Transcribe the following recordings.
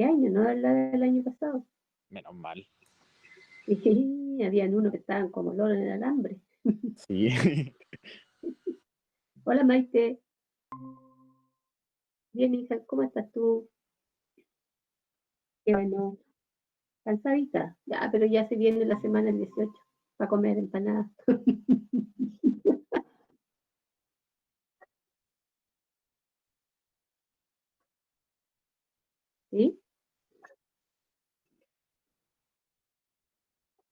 este año, no la del año pasado. Menos mal. Y habían unos que estaban como loros en el alambre. Sí. Hola Maite. Bien, hija, ¿cómo estás tú? Qué bueno. Cansadita. Ya, pero ya se viene la semana del 18 para comer empanadas. ¿Sí?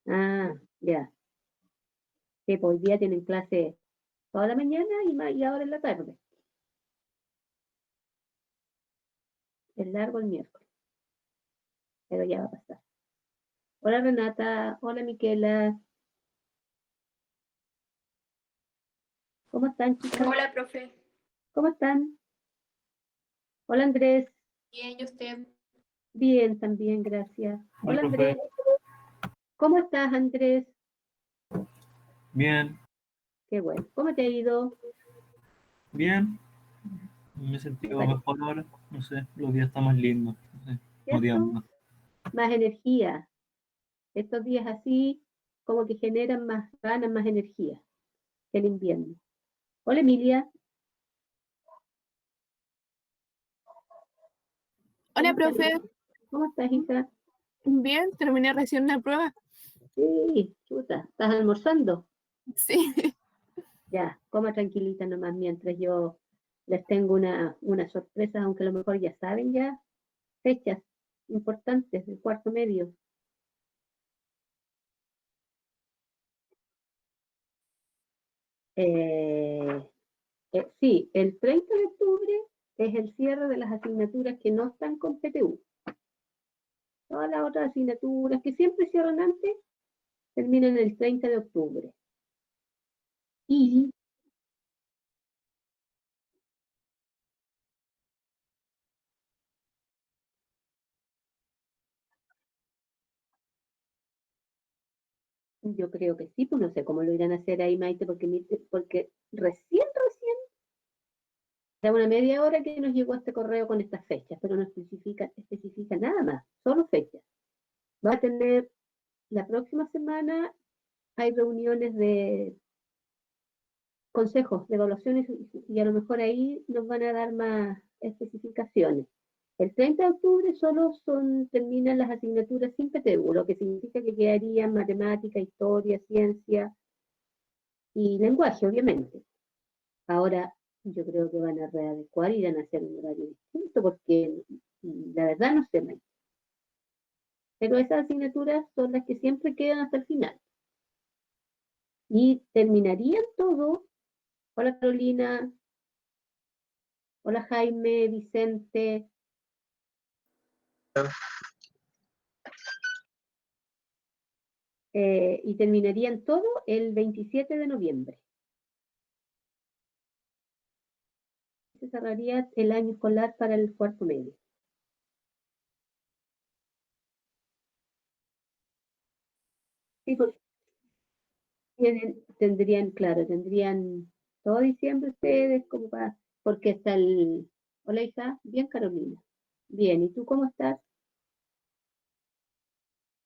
Ah, ya. Que pues hoy día tienen clase toda la mañana y ahora en la tarde. Es largo el miércoles, pero ya va a pasar. Hola Renata, hola Miquela. ¿Cómo están, chicas? Hola, profe. ¿Cómo están? Hola Andrés. Bien, ¿y usted? Bien, también, gracias. Hola Hola, Andrés. profe. ¿Cómo estás, Andrés? Bien, Qué bueno. ¿Cómo te ha ido? bien. Me he Me sentido parece, mejor ahora. No sé, los días están más lindos. No sé, motivan ¿cierto? más. Más energía. Estos días así como que generan más ganas, más energía que el invierno. Hola Emilia, ¿cómo Hola, estás? profe. ¿Cómo estás, hija? Bien, terminé recién la prueba. Sí, chuta, ¿estás almorzando? Sí. Ya, coma tranquilita nomás mientras yo les tengo una sorpresa, aunque a lo mejor ya saben ya fechas importantes del cuarto medio. Eh, sí, el 30 de octubre es el cierre de las asignaturas que no están con PTU. Todas las otras asignaturas que siempre cierran antes terminan el 30 de octubre. Y yo creo que sí, pues no sé cómo lo irán a hacer ahí, Maite, porque recién, da una media hora que nos llegó este correo con estas fechas, pero no especifica nada más, solo fechas. Va a tener, la próxima semana hay reuniones de consejos, de evaluaciones, y a lo mejor ahí nos van a dar más especificaciones. El 30 de octubre solo terminan las asignaturas sin PTU, lo que significa que quedarían matemática, historia, ciencia y lenguaje, obviamente. Ahora, yo creo que van a readecuar y van a hacer un horario distinto, porque la verdad no sé, Mike. Pero esas asignaturas son las que siempre quedan hasta el final. Y terminarían todo. Hola Carolina, hola Jaime, Vicente, y terminarían todo el 27 de noviembre. Se cerraría el año escolar para el cuarto medio. Sí, porque tendrían todo diciembre ustedes como para, porque está el... Hola hija, bien Carolina. Bien, ¿y tú cómo estás?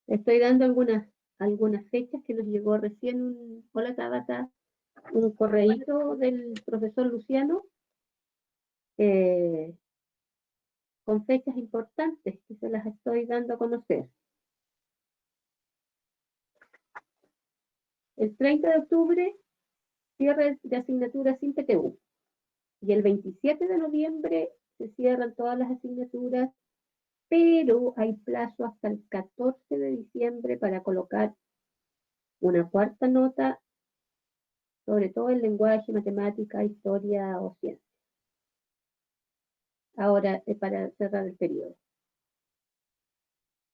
Estoy dando algunas fechas que nos llegó recién hola Tabata, un correíto del profesor Luciano, eh, con fechas importantes que se las estoy dando a conocer. El 30 de octubre, cierre de asignaturas sin PTU. Y el 27 de noviembre se cierran todas las asignaturas, pero hay plazo hasta el 14 de diciembre para colocar una cuarta nota, sobre todo en lenguaje, matemática, historia o ciencia. Ahora, para cerrar el periodo.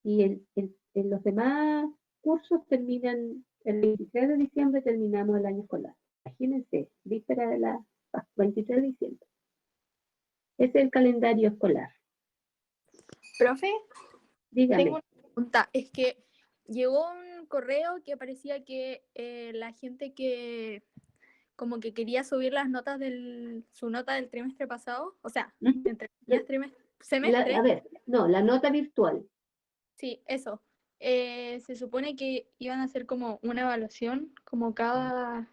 Y en los demás cursos terminan, el 23 de diciembre terminamos el año escolar. Imagínense, víspera de la 23 de diciembre. Ese es el calendario escolar. Profe, tengo Dígame. una pregunta. Es que llegó un correo que parecía que la gente que quería subir las notas su nota del trimestre pasado, o sea, Ujú. entre comillas trimestre, semestre. A ver, no, la nota virtual. Sí, eso. Se supone que iban a hacer como una evaluación, como cada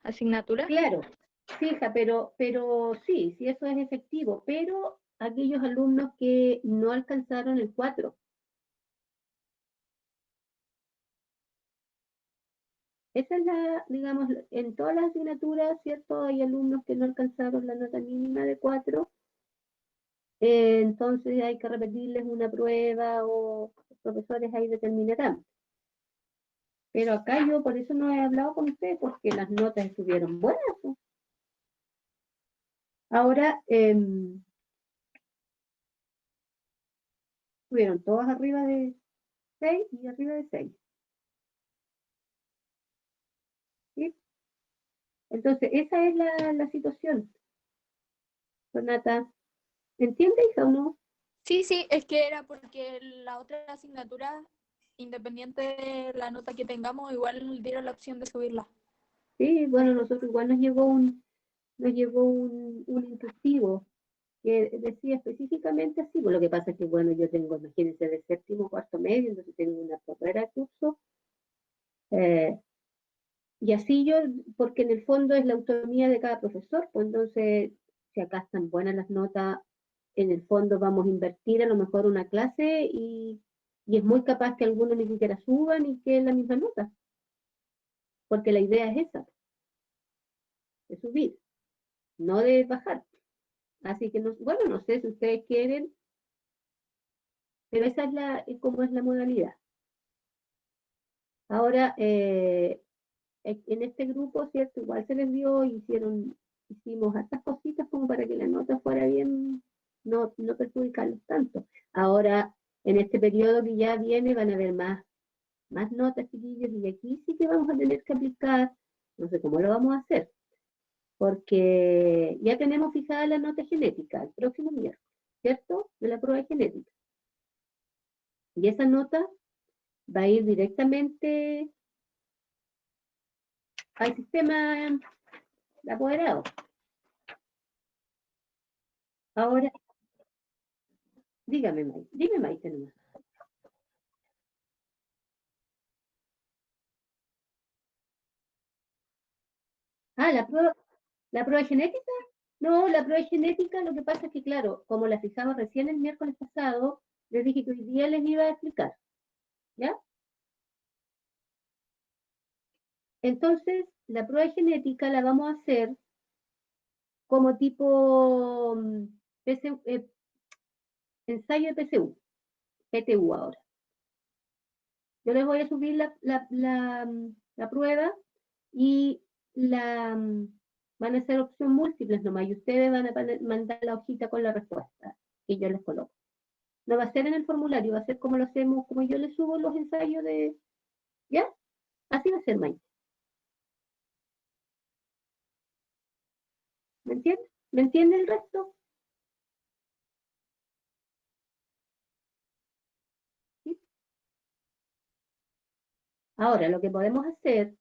asignatura. Claro, fija, pero sí, sí, eso es efectivo, pero aquellos alumnos que no alcanzaron el 4. Esa es la, digamos, en todas las asignaturas, ¿cierto? Hay alumnos que no alcanzaron la nota mínima de 4, entonces hay que repetirles una prueba o los profesores ahí determinarán. Pero acá yo por eso no he hablado con usted, porque las notas estuvieron buenas, pues. Ahora, estuvieron todas arriba de 6 y arriba de 6. ¿Sí? Entonces, esa es la situación, Renata. ¿Entiende, hija, o no? Sí, sí, es que era porque la otra asignatura, independiente de la nota que tengamos, igual dieron la opción de subirla. Sí, bueno, nosotros igual nos llegó un instructivo que decía específicamente así, pues lo que pasa es que, bueno, yo tengo, imagínense, de séptimo, cuarto medio, entonces tengo una carrera de curso, eh, y así yo, porque en el fondo es la autonomía de cada profesor, pues entonces, si acá están buenas las notas, en el fondo vamos a invertir a lo mejor una clase y es muy capaz que algunos ni siquiera suban y que es la misma nota, porque la idea es esa, de subir, no de bajar. Así que, no, bueno, no sé si ustedes quieren, pero esa es como es la modalidad. Ahora, en este grupo, ¿cierto? Igual se les dio, hicimos hartas cositas como para que la nota fuera bien, no perjudicarlos tanto. Ahora, en este periodo que ya viene, van a haber más notas, chiquillos, y aquí sí que vamos a tener que aplicar, no sé cómo lo vamos a hacer, porque ya tenemos fijada la nota genética el próximo miércoles, ¿cierto? De la prueba de genética. Y esa nota va a ir directamente al sistema de apoderado. Ahora, dígame, Maite, dime, Maite, nomás. Ah, la prueba genética. No, la prueba genética, lo que pasa es que, claro, como la fijamos recién el miércoles pasado, les dije que hoy día les iba a explicar, ¿ya? Entonces, la prueba genética la vamos a hacer como tipo ensayo de PTU ahora. Yo les voy a subir la prueba y van a ser opción múltiples nomás, y ustedes van a mandar la hojita con la respuesta que yo les coloco. No va a ser en el formulario, va a ser como lo hacemos, como yo les subo los ensayos de, ¿ya? Así va a ser, Maite. ¿Me entiendes? ¿Me entiende el resto? ¿Sí? Ahora, lo que podemos hacer,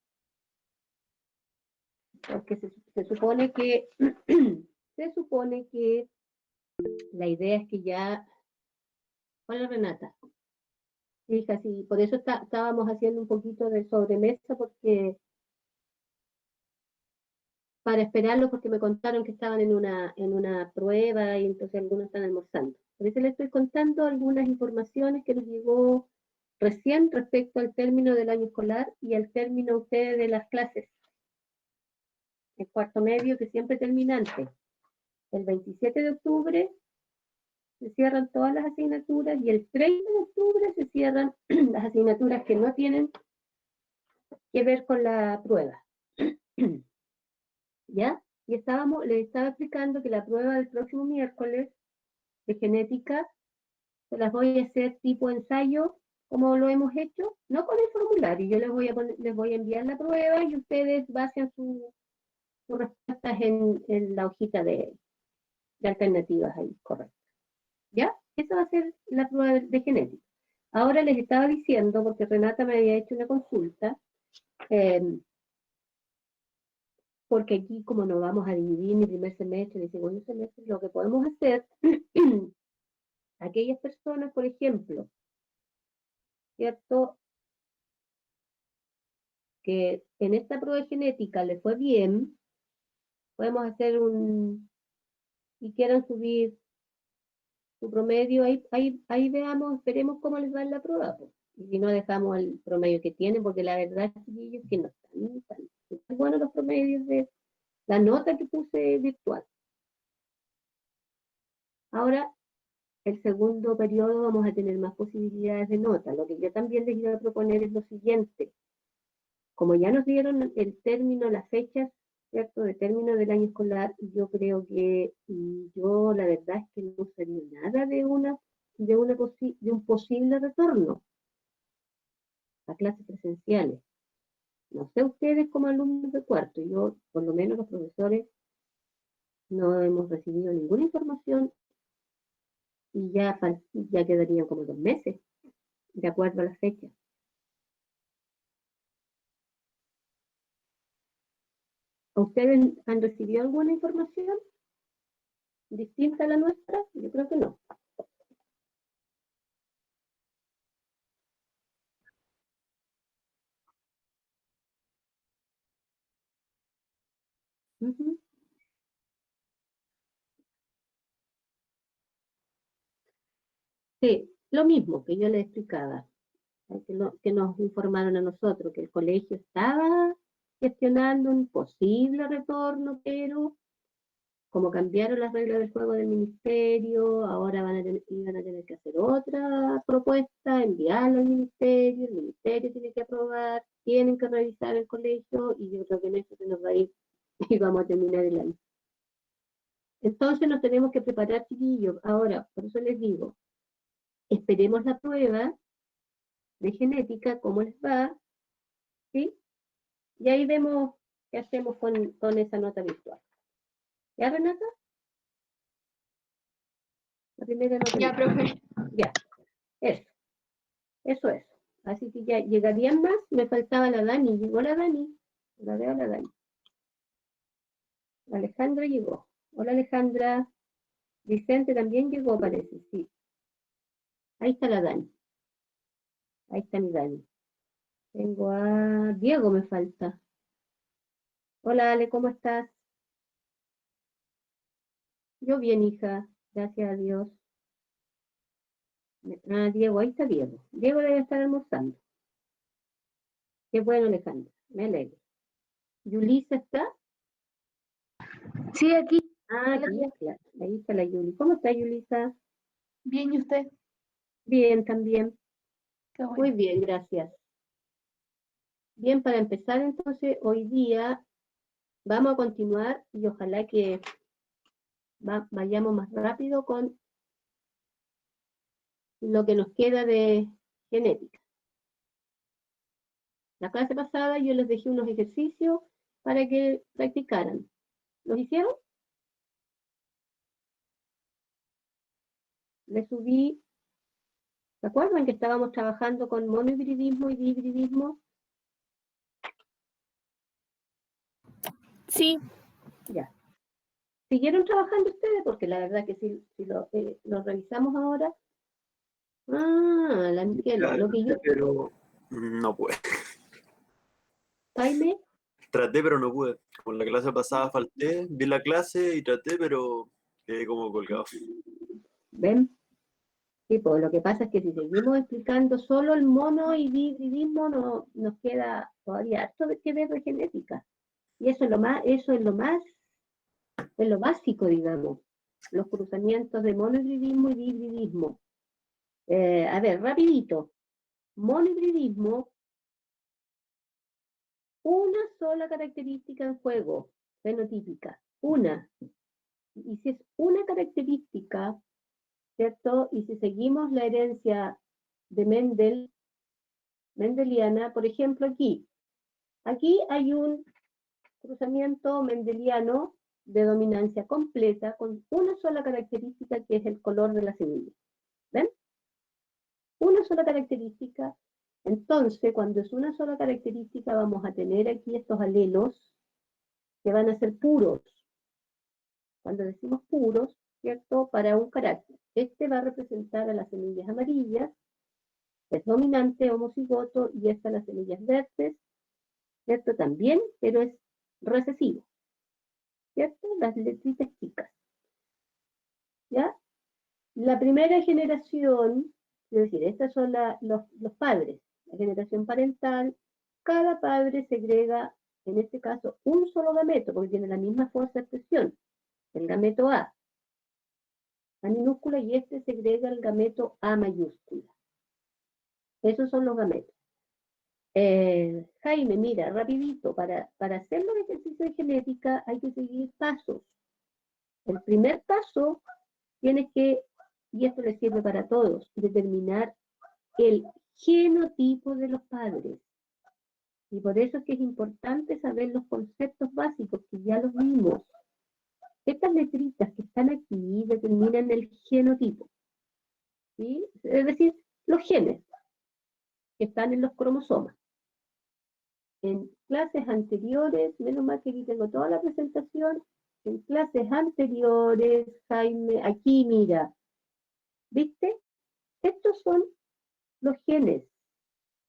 porque se supone que, se supone que la idea es que ya, hola Renata, hija, sí, por eso estábamos haciendo un poquito de sobremesa, porque para esperarlo, porque me contaron que estaban en una prueba y entonces algunos están almorzando. Por eso les estoy contando algunas informaciones que nos llegó recién respecto al término del año escolar y al término ustedes de las clases. El cuarto medio que siempre termina antes. El 27 de octubre se cierran todas las asignaturas y el 30 de octubre se cierran las asignaturas que no tienen que ver con la prueba. ¿Ya? Y les estaba explicando que la prueba del próximo miércoles de genética se las voy a hacer tipo ensayo, como lo hemos hecho, no con el formulario. Yo les voy a enviar la prueba y ustedes basen sus respuestas en la hojita de alternativas ahí, correcto. ¿Ya? Esa va a ser la prueba de genética. Ahora les estaba diciendo, porque Renata me había hecho una consulta, eh, porque aquí como no vamos a dividir ni primer semestre ni segundo semestre, lo que podemos hacer aquellas personas, por ejemplo, ¿cierto? Que en esta prueba genética le fue bien, podemos hacer y quieran subir su promedio, ahí veamos, veremos cómo les va en la prueba, pues. Y si no, dejamos el promedio que tienen, porque la verdad, chiquillos, que no están buenos los promedios de la nota que puse virtual. Ahora, el segundo periodo vamos a tener más posibilidades de nota. Lo que yo también les iba a proponer es lo siguiente. Como ya nos dieron el término, las fechas, ¿cierto?, de término del año escolar, yo creo que yo la verdad es que no sabía nada de un posible retorno a clases presenciales. No sé ustedes como alumnos de cuarto, yo, por lo menos los profesores, no hemos recibido ninguna información y ya quedarían como 2 meses, de acuerdo a la fecha. ¿Ustedes han recibido alguna información distinta a la nuestra? Yo creo que no. Uh-huh. Sí, lo mismo que yo les explicaba, que nos informaron a nosotros, que el colegio estaba gestionando un posible retorno, pero como cambiaron las reglas del juego del ministerio, ahora iban a tener que hacer otra propuesta, enviarla al ministerio, el ministerio tiene que aprobar, tienen que revisar el colegio, y yo creo que en eso se nos va a ir y vamos a terminar el año. Entonces nos tenemos que preparar, chiquillos. Ahora, por eso les digo, esperemos la prueba de genética, cómo les va, ¿sí? Y ahí vemos qué hacemos con esa nota virtual. ¿Ya, Renata? La primera nota Ya, virtual. profe. Ya, eso es. Así que ya llegarían más, me faltaba la Dani, llegó la Dani, la veo la Dani. La Alejandra llegó. Hola Alejandra. Vicente también llegó, parece, sí. Ahí está la Dani. Ahí está mi Dani. Tengo a Diego, me falta. Hola Ale, ¿cómo estás? Yo bien, hija, gracias a Dios. Ah, Diego, ahí está Diego. Diego debe estar almorzando. Qué bueno, Alejandra, me alegro. ¿Yulisa está? Sí, aquí. Ah, aquí, claro. Ahí está la Yuli. ¿Cómo está Yulisa? Bien, ¿y usted? Bien, también. Qué Muy bueno. bien, gracias. Bien, para empezar entonces, hoy día vamos a continuar y ojalá que vayamos más rápido con lo que nos queda de genética. La clase pasada yo les dejé unos ejercicios para que practicaran. ¿Los hicieron? Les subí, ¿se acuerdan que estábamos trabajando con monohibridismo y dihibridismo? Sí, Ya. ¿Siguieron trabajando ustedes? Porque la verdad que si lo revisamos ahora. Ah, la Miquela, lo que yo, Pero no pude. Jaime, Traté, pero no pude. Con la clase pasada falté, vi la clase y traté, pero quedé como colgado. ¿ven? Sí, pues lo que pasa es que si seguimos explicando solo el mono y dihibridismo, no, nos queda todavía harto que ver de genética. Y eso es lo básico, digamos. Los cruzamientos de monohibridismo y dihibridismo. A ver, rapidito. Monohibridismo, una sola característica en juego, fenotípica, una. Y si es una característica, ¿cierto? Y si seguimos la herencia de mendeliana, por ejemplo, aquí hay un cruzamiento mendeliano de dominancia completa con una sola característica que es el color de la semilla. ¿Ven? Una sola característica. Entonces, cuando es una sola característica, vamos a tener aquí estos alelos que van a ser puros. Cuando decimos puros, ¿cierto? Para un carácter. Este va a representar a las semillas amarillas, es dominante, homocigoto, y esta las semillas verdes, ¿cierto? También, pero es recesivo, ¿cierto? Las letritas chicas, ¿ya? La primera generación, es decir, estas son los padres, la generación parental, cada padre segrega, en este caso, un solo gameto, porque tiene la misma fuerza de expresión, el gameto A minúscula, y este segrega el gameto A mayúscula. Esos son los gametos. Jaime, mira, rapidito, para hacer los ejercicios de genética hay que seguir pasos. El primer paso, tienes que, y esto le sirve para todos, determinar el genotipo de los padres. Y por eso es que es importante saber los conceptos básicos, que ya los vimos. Estas letritas que están aquí determinan el genotipo, ¿sí? Es decir, los genes que están en los cromosomas. En clases anteriores, menos mal que aquí tengo toda la presentación, en clases anteriores, Jaime, aquí mira, ¿viste? Estos son los genes,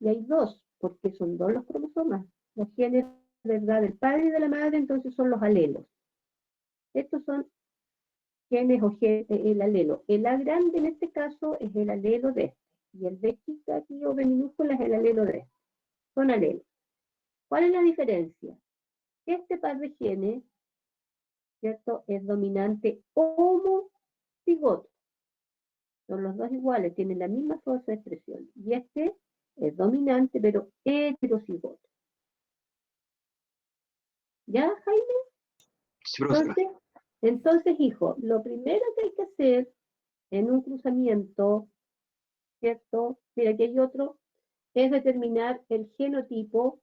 y hay dos, porque son dos los cromosomas. Los genes, ¿verdad?, del padre y de la madre, entonces son los alelos. Estos son genes o el alelo. El A grande en este caso es el alelo de este, y el B chica aquí o B minúscula es el alelo de este. Son alelos. ¿Cuál es la diferencia? Este par de genes, ¿cierto?, es dominante homocigoto. Son los dos iguales, tienen la misma fuerza de expresión. Y este es dominante, pero heterocigoto. ¿Ya, Jaime? Sí, profesora. Entonces, hijo, lo primero que hay que hacer en un cruzamiento, ¿cierto? Mira, aquí hay otro, es determinar el genotipo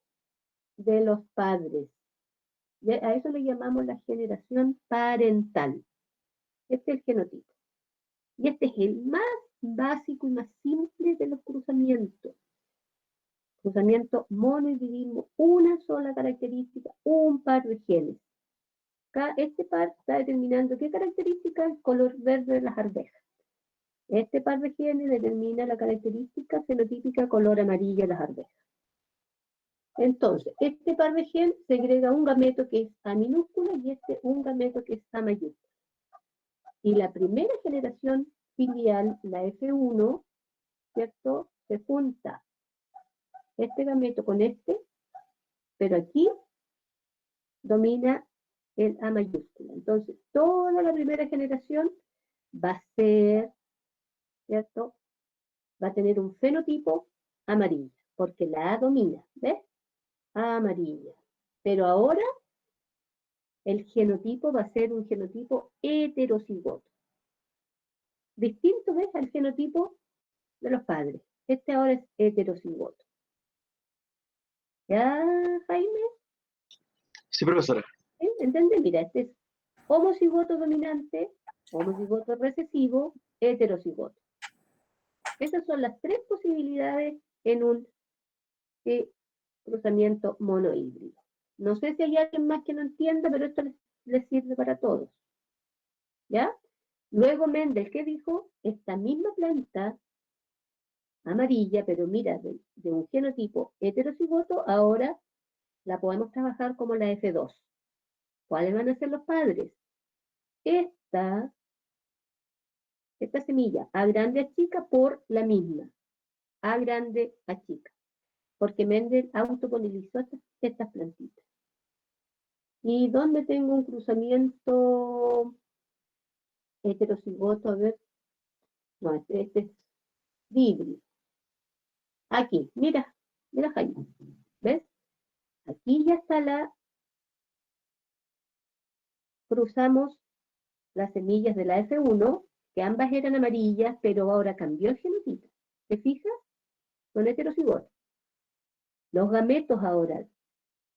de los padres. A eso le llamamos la generación parental. Este es el genotipo. Y este es el más básico y más simple de los cruzamientos. Cruzamiento monohibridismo, una sola característica, un par de genes. Este par está determinando qué característica, el color verde de las arvejas. Este par de genes determina la característica fenotípica color amarillo de las arvejas. Entonces, este par de genes segrega un gameto que es A minúscula y este un gameto que es A mayúscula. Y la primera generación filial, la F1, ¿cierto?, se junta este gameto con este, pero aquí domina el A mayúscula. Entonces, toda la primera generación va a ser, ¿cierto?, va a tener un fenotipo amarillo, porque la A domina, ¿ves? A amarilla. Pero ahora el genotipo va a ser un genotipo heterocigoto. Distinto, ¿ves?, al genotipo de los padres. Este ahora es heterocigoto. ¿Ya, Jaime? Sí, profesora. ¿Sí? ¿Entiendes? Mira, este es homocigoto dominante, homocigoto recesivo, heterocigoto. Esas son las tres posibilidades en un cruzamiento monohíbrido. No sé si hay alguien más que no entienda, pero esto les sirve para todos. ¿Ya? Luego Mendel, ¿qué dijo? Esta misma planta amarilla, pero mira, de un genotipo heterocigoto, ahora la podemos trabajar como la F2. ¿Cuáles van a ser los padres? Esta semilla, A grande a chica por la misma, A grande a chica, porque Mendel autopolinizó estas plantitas. ¿Y dónde tengo un cruzamiento heterocigoto? A ver, no, este es híbrido. Aquí, mira Jaime, ¿ves? Aquí ya está cruzamos las semillas de la F1, que ambas eran amarillas, pero ahora cambió el genotipo. ¿Te fijas? Son heterocigotos. Los gametos ahora,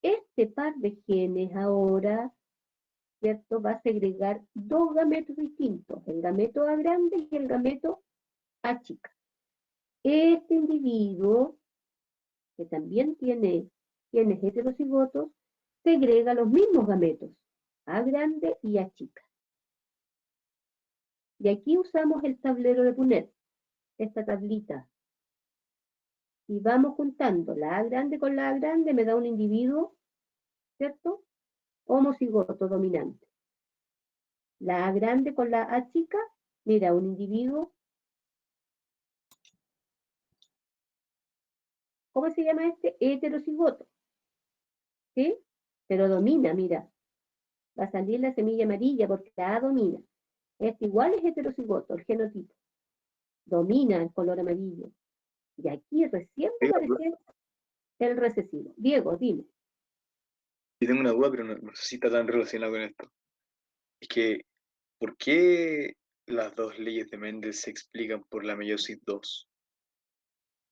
este par de genes ahora, ¿cierto?, va a segregar dos gametos distintos, el gameto A grande y el gameto A chica. Este individuo, que también tiene genes heterocigotos, segrega los mismos gametos, A grande y A chica. Y aquí usamos el tablero de Punnett, esta tablita. Y vamos juntando la A grande con la A grande, me da un individuo, ¿cierto? Homocigoto dominante. La A grande con la A chica, mira, un individuo. ¿Cómo se llama este? Heterocigoto. ¿Sí? Pero domina, mira. Va a salir la semilla amarilla porque la A domina. Este igual es heterocigoto, el genotipo. Domina el color amarillo. Y aquí recién va a aparecer el recesivo. Diego, dime. Yo tengo una duda, pero no sé si está tan relacionado con esto. Es que, ¿por qué las dos leyes de Mendel se explican por la meiosis 2?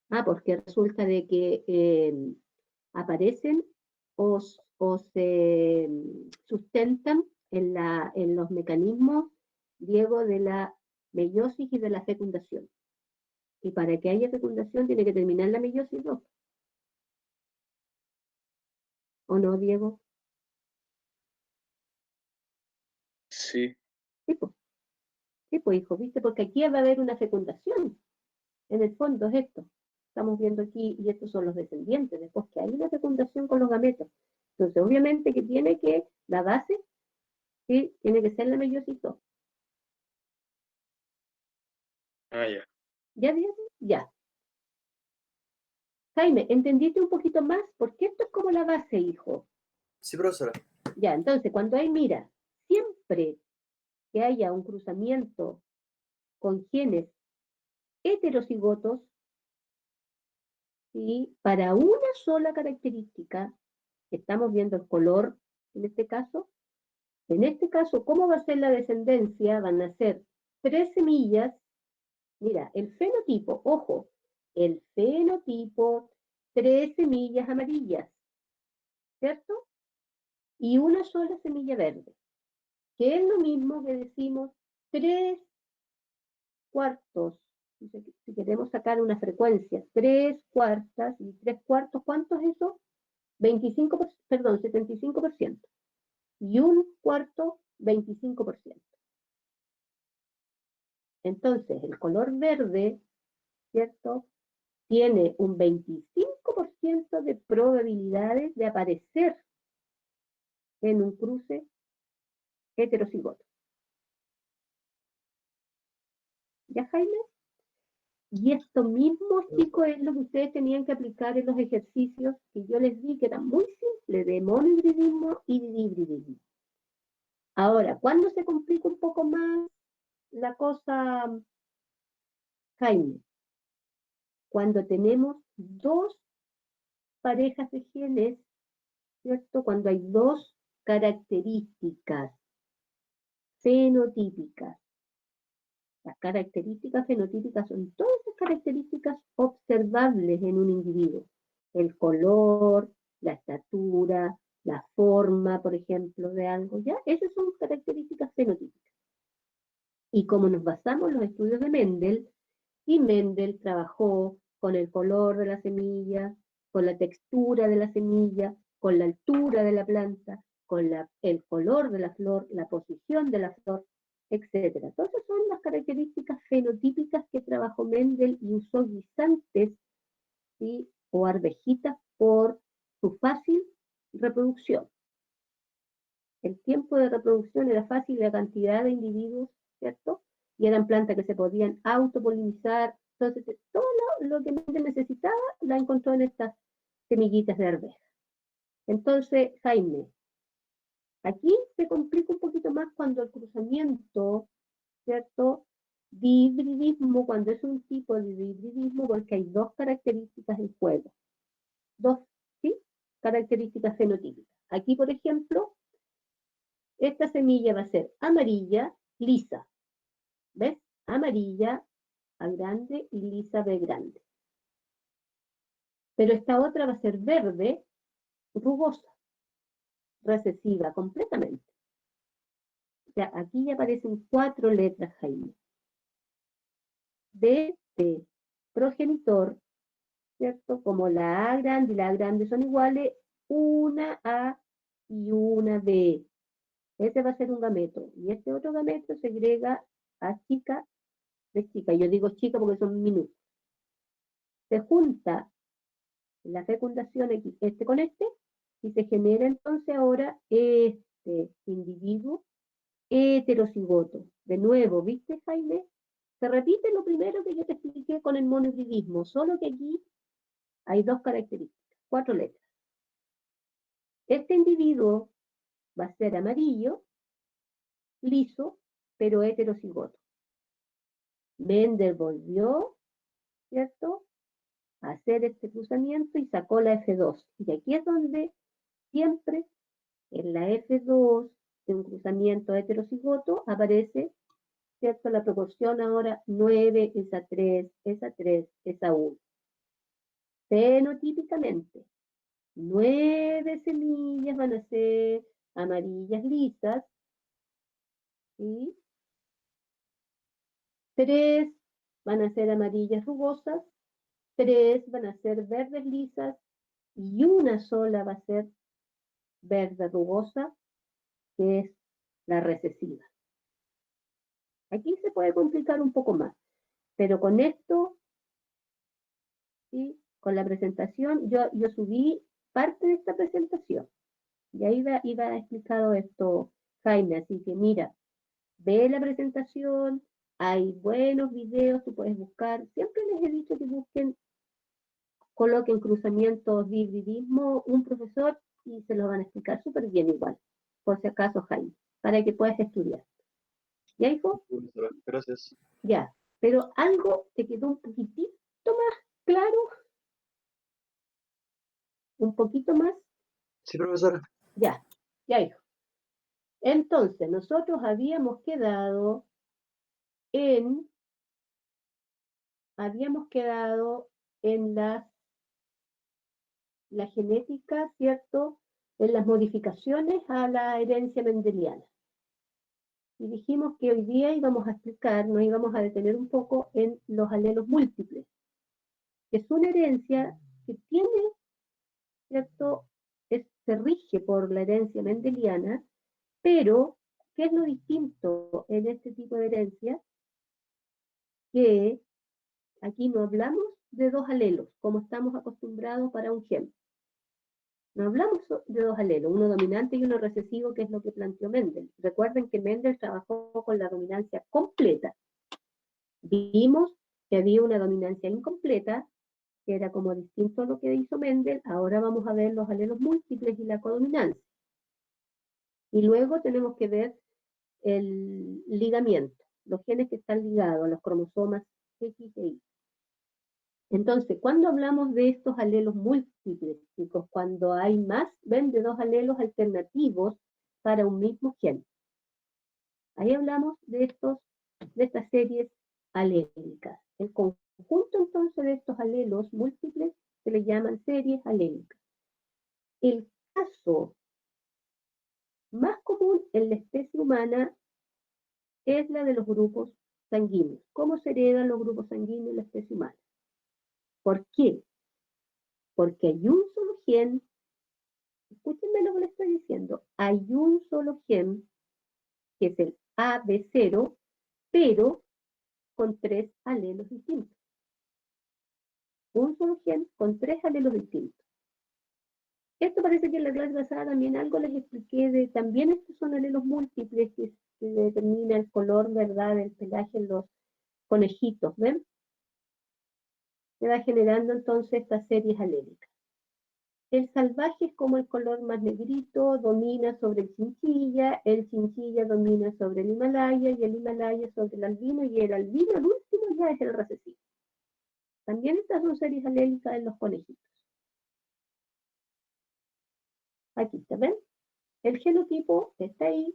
Ah, porque resulta de que aparecen o se sustentan en los mecanismos, Diego, de la meiosis y de la fecundación. Y para que haya fecundación tiene que terminar la meiosis 2. ¿O no, Diego? Sí. Sí, pues, hijo, ¿viste? Porque aquí va a haber una fecundación. En el fondo es esto. Estamos viendo aquí, y estos son los descendientes, después que hay una fecundación con los gametos. Entonces, obviamente que tiene que, la base, ¿sí? Tiene que ser la meiosis 2. Ah, ya. ¿Ya, Diego? Ya. Jaime, ¿entendiste un poquito más? Porque esto es como la base, hijo. Sí, profesora. Ya, entonces, cuando hay, mira, siempre que haya un cruzamiento con genes heterocigotos, ¿sí? Para una sola característica, estamos viendo el color en este caso, ¿cómo va a ser la descendencia? Van a ser 3 semillas. Mira, el fenotipo, ojo, el fenotipo, 3 semillas amarillas, ¿cierto? Y una sola semilla verde, que es lo mismo que decimos 3 cuartos, si queremos sacar una frecuencia, 3 cuartas y 3 cuartos, ¿cuánto es eso? 25%, perdón, 75%. Y un cuarto, 25%. Entonces, el color verde, ¿cierto? Tiene un 25% de probabilidades de aparecer en un cruce heterocigoto. ¿Ya, Jaime? Y esto mismo, chicos, es lo que ustedes tenían que aplicar en los ejercicios que yo les di, que era muy simple, de monohibridismo y dihibridismo. Ahora, ¿cuándo se complica un poco más la cosa, Jaime? Cuando tenemos dos parejas de genes, ¿cierto? Cuando hay dos características fenotípicas. Las características fenotípicas son todas esas características observables en un individuo. El color, la estatura, la forma, por ejemplo, de algo, ¿ya? Esas son características fenotípicas. Y como nos basamos en los estudios de Mendel, y Mendel trabajó con el color de la semilla, con la textura de la semilla, con la altura de la planta, con el color de la flor, la posición de la flor, etc. Entonces son las características fenotípicas que trabajó Mendel y usó guisantes, ¿sí? O arvejitas por su fácil reproducción. El tiempo de reproducción era fácil, la cantidad de individuos, ¿cierto? Y eran plantas que se podían autopolinizar. Entonces, todo lo que Mendel necesitaba la encontró en estas semillitas de arveja. Entonces, Jaime, aquí se complica un poquito más cuando el cruzamiento, ¿cierto? Dihibridismo, cuando es un tipo de dihibridismo, porque hay dos características en juego. Dos, ¿sí? Características fenotípicas. Aquí, por ejemplo, esta semilla va a ser amarilla, lisa. ¿Ves? Amarilla A grande y lisa B grande. Pero esta otra va a ser verde, rugosa, recesiva completamente. O sea, aquí ya aparecen 4 letras, Jaime. De progenitor, ¿cierto? Como la A grande y la A grande son iguales, una A y una B. Ese va a ser un gameto. Y este otro gameto segrega A chica de chica. Yo digo chica porque son minutos. Se junta la fecundación aquí, este con este, y se genera entonces ahora este individuo heterocigoto. De nuevo, ¿viste, Jaime? Se repite lo primero que yo te expliqué con el monohibridismo, solo que aquí hay dos características, 4 letras. Este individuo va a ser amarillo, liso, pero heterocigoto. Mendel volvió, ¿cierto?, a hacer este cruzamiento y sacó la F2. Y aquí es donde siempre en la F2 de un cruzamiento heterocigoto aparece, ¿cierto?, la proporción ahora 9 es a 3, es a 3, es a 1. Fenotípicamente, 9 semillas van a ser amarillas lisas, ¿sí? 3 van a ser amarillas rugosas, 3 van a ser verdes lisas y una sola va a ser verde rugosa, que es la recesiva. Aquí se puede complicar un poco más, pero con esto, ¿sí?, con la presentación, yo subí parte de esta presentación. Y ahí iba explicado esto, Jaime, así que mira, ve la presentación, hay buenos videos, tú puedes buscar, siempre les he dicho que busquen, coloquen cruzamientos de hibridismo, un profesor, y se lo van a explicar súper bien igual, por si acaso, Jaime, para que puedas estudiar. ¿Ya, hijo? Gracias. Ya, pero algo te quedó un poquitito más claro, un poquito más. Sí, profesora. Ya, hijo. Entonces, nosotros habíamos quedado en la genética, ¿cierto?, en las modificaciones a la herencia mendeliana. Y dijimos que hoy día íbamos a explicar, nos íbamos a detener un poco en los alelos múltiples, que es una herencia que tiene, ¿cierto?, se rige por la herencia mendeliana, pero ¿qué es lo distinto en este tipo de herencia? Que aquí no hablamos de 2 alelos, como estamos acostumbrados para un gen. No hablamos de 2 alelos, uno dominante y uno recesivo, que es lo que planteó Mendel. Recuerden que Mendel trabajó con la dominancia completa. Vimos que había una dominancia incompleta, que era como distinto a lo que hizo Mendel. Ahora vamos a ver los alelos múltiples y la codominancia. Y luego tenemos que ver el ligamiento, los genes que están ligados a los cromosomas X e Y. Entonces, cuando hablamos de estos alelos múltiples, chicos, cuando hay más de 2 alelos alternativos para un mismo gen. Ahí hablamos de estas series alélicas. El conjunto entonces de estos alelos múltiples se le llaman series alélicas. El caso más común en la especie humana es la de los grupos sanguíneos. ¿Cómo se heredan los grupos sanguíneos en la especie humana? ¿Por qué? Porque hay un solo gen, escúchenme lo que les estoy diciendo, hay un solo gen, que es el AB0, pero con 3 alelos distintos. Un solo gen con 3 alelos distintos. Esto parece que en la clase pasada también algo les expliqué de, también estos son alelos múltiples que determina el color, ¿verdad?, del pelaje en los conejitos, ¿ven? Se va generando entonces estas series alélicas. El salvaje es como el color más negrito, domina sobre el chinchilla domina sobre el Himalaya, y el Himalaya sobre el albino, y el albino, el último, ya es el recesivo. También estas son series alélicas en los conejitos. Aquí está, ¿ven? El genotipo está ahí,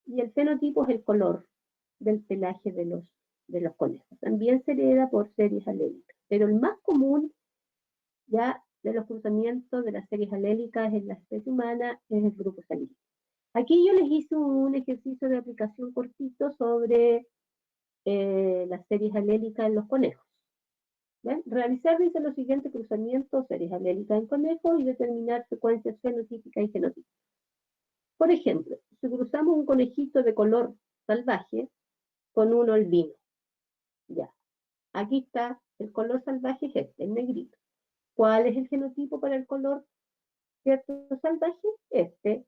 y el fenotipo es el color del pelaje de los conejos. También se hereda por series alélicas, pero el más común ya de los cruzamientos de las series alélicas en la especie humana es el grupo sanguíneo. Aquí yo les hice un ejercicio de aplicación cortito sobre las series alélicas en los conejos. ¿Ven? Realizar, dice, los siguientes cruzamientos, series alélicas en conejos, y determinar secuencias fenotípicas y genotípicas. Por ejemplo, si cruzamos un conejito de color salvaje, con uno albino. Ya. Aquí está, el color salvaje es este, el negrito. ¿Cuál es el genotipo para el color, cierto, salvaje? Este.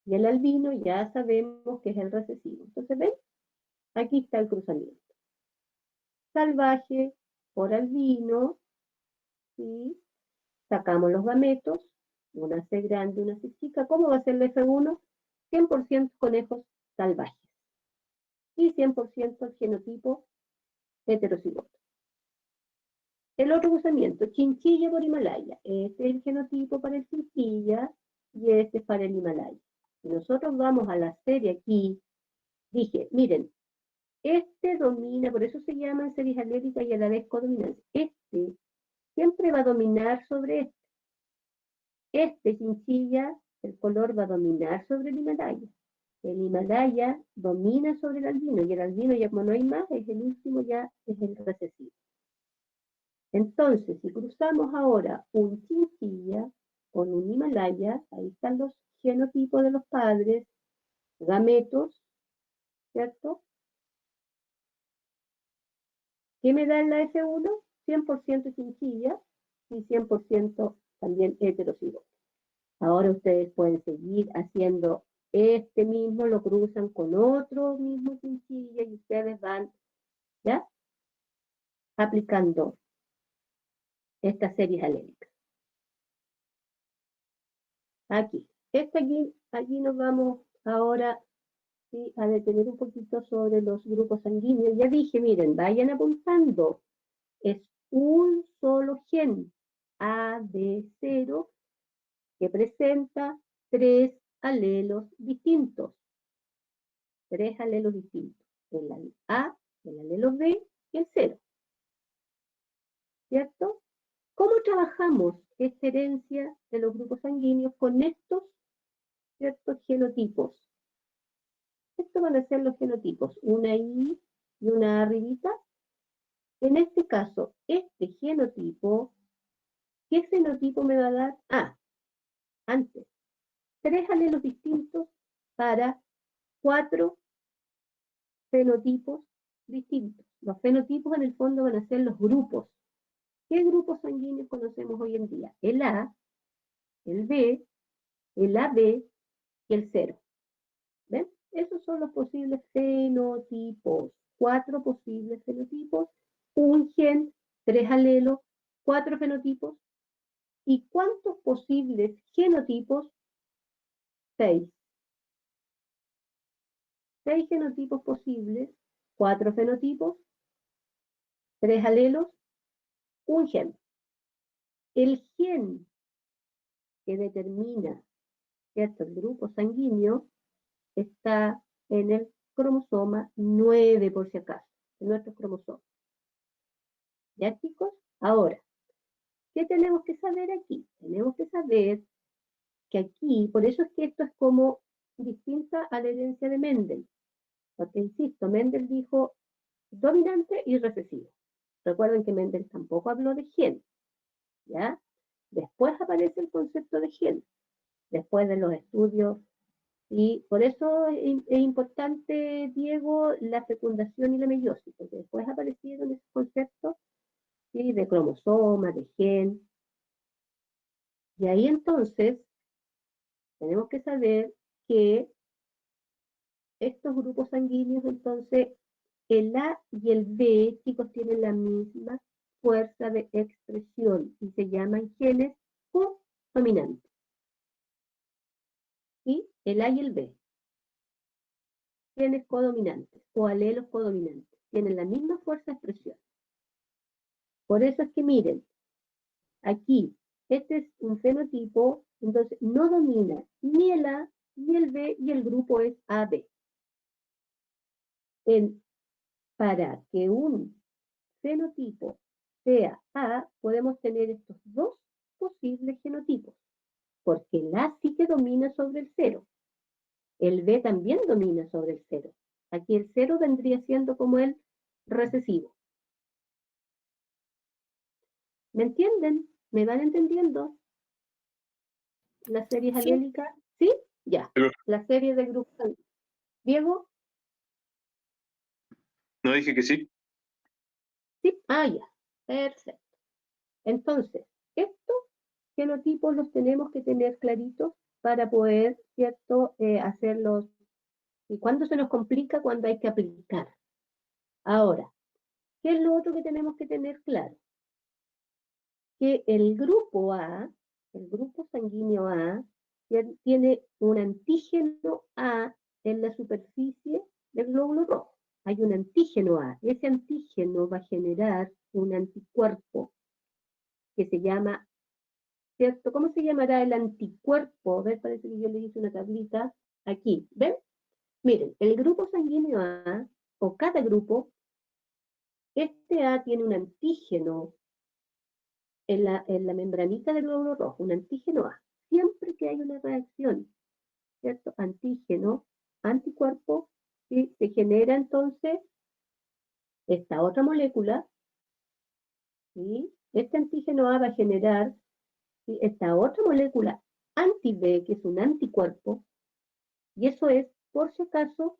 Y el albino ya sabemos que es el recesivo. Entonces, ¿ven? Aquí está el cruzamiento. Salvaje por albino, ¿sí? Sacamos los gametos, una C grande, una C chica. ¿Cómo va a ser el F1? 100% conejos salvajes. Y 100% el genotipo heterocigoto. El otro cruzamiento, chinchilla por Himalaya. Este es el genotipo para el chinchilla y este es para el Himalaya. Si nosotros vamos a la serie aquí, dije, miren, este domina, por eso se llaman series alérgicas y a la vez codominantes. Este siempre va a dominar sobre este. Este chinchilla, el color va a dominar sobre el Himalaya. El Himalaya domina sobre el albino y el albino ya como no hay más, es el último, ya es el recesivo. Entonces, si cruzamos ahora un chinchilla con un Himalaya, ahí están los genotipos de los padres, gametos, ¿cierto? ¿Qué me da en la F1? 100% chinchilla y 100% también heterocigoto. Ahora ustedes pueden seguir haciendo este mismo, lo cruzan con otro mismo chinchilla y ustedes van, ¿ya? Aplicando estas series alérgicas. Aquí. Aquí nos vamos ahora, ¿sí?, a detener un poquito sobre los grupos sanguíneos. Ya dije, miren, vayan apuntando. Es un solo gen, AB0, que presenta 3 alelos distintos. 3 alelos distintos. El A, el alelo B y el 0. ¿Cierto? ¿Cómo trabajamos esta herencia de los grupos sanguíneos con estos, ciertos genotipos? Estos van a ser los genotipos, una I y una arribita. En este caso, este genotipo, ¿qué fenotipo me va a dar? Ah, antes, 3 alelos distintos para 4 fenotipos distintos. Los fenotipos en el fondo van a ser los grupos. ¿Qué grupos sanguíneos conocemos hoy en día? El A, el B, el AB y el 0. ¿Ven? Esos son los posibles fenotipos. 4 posibles fenotipos, un gen, 3 alelos, 4 fenotipos. ¿Y cuántos posibles genotipos? 6. 6 genotipos posibles, 4 fenotipos, 3 alelos, un gen. El gen que determina, ¿cierto?, el grupo sanguíneo está en el cromosoma 9, por si acaso, en nuestros cromosomas. ¿Ya, chicos? Ahora, ¿qué tenemos que saber aquí? Tenemos que saber que aquí, por eso es que esto es como distinta a la herencia de Mendel. Porque, insisto, Mendel dijo dominante y recesivo. Recuerden que Mendel tampoco habló de gen, ¿ya? Después aparece el concepto de gen, después de los estudios, y por eso es importante, Diego, la fecundación y la meiosis, porque después aparecieron esos conceptos, ¿sí?, de cromosoma, de gen, y ahí entonces tenemos que saber que estos grupos sanguíneos, entonces, el A y el B, chicos, tienen la misma fuerza de expresión y se llaman genes codominantes. ¿Sí? El A y el B. Genes codominantes o alelos codominantes. Tienen la misma fuerza de expresión. Por eso es que miren, aquí, este es un fenotipo, entonces no domina ni el A ni el B y el grupo es AB. Para que un fenotipo sea A, podemos tener estos dos posibles genotipos, porque el A sí que domina sobre el 0. El B también domina sobre el 0. Aquí el 0 vendría siendo como el recesivo. ¿Me entienden? ¿Me van entendiendo? ¿Las series Sí. alélicas? ¿Sí? Ya. La serie del grupo. Diego. No dije que sí. Sí, ya, perfecto. Entonces, estos genotipos los tenemos que tener claritos para poder, ¿cierto?, hacerlos. ¿Y cuándo se nos complica? Cuando hay que aplicar. Ahora, ¿qué es lo otro que tenemos que tener claro? Que el grupo A, el grupo sanguíneo A, tiene un antígeno A en la superficie del glóbulo rojo. Hay un antígeno A. Ese antígeno va a generar un anticuerpo que se llama, ¿cierto? ¿Cómo se llamará el anticuerpo? A ver, parece que yo le hice una tablita aquí. ¿Ven? Miren, el grupo sanguíneo A, o cada grupo, este A tiene un antígeno en la membranita del glóbulo rojo, un antígeno A. Siempre que hay una reacción, ¿cierto? Antígeno, anticuerpo, ¿sí? Se genera entonces esta otra molécula, ¿sí? Este antígeno A va a generar, ¿sí?, esta otra molécula anti-B, que es un anticuerpo, y eso es, por si acaso,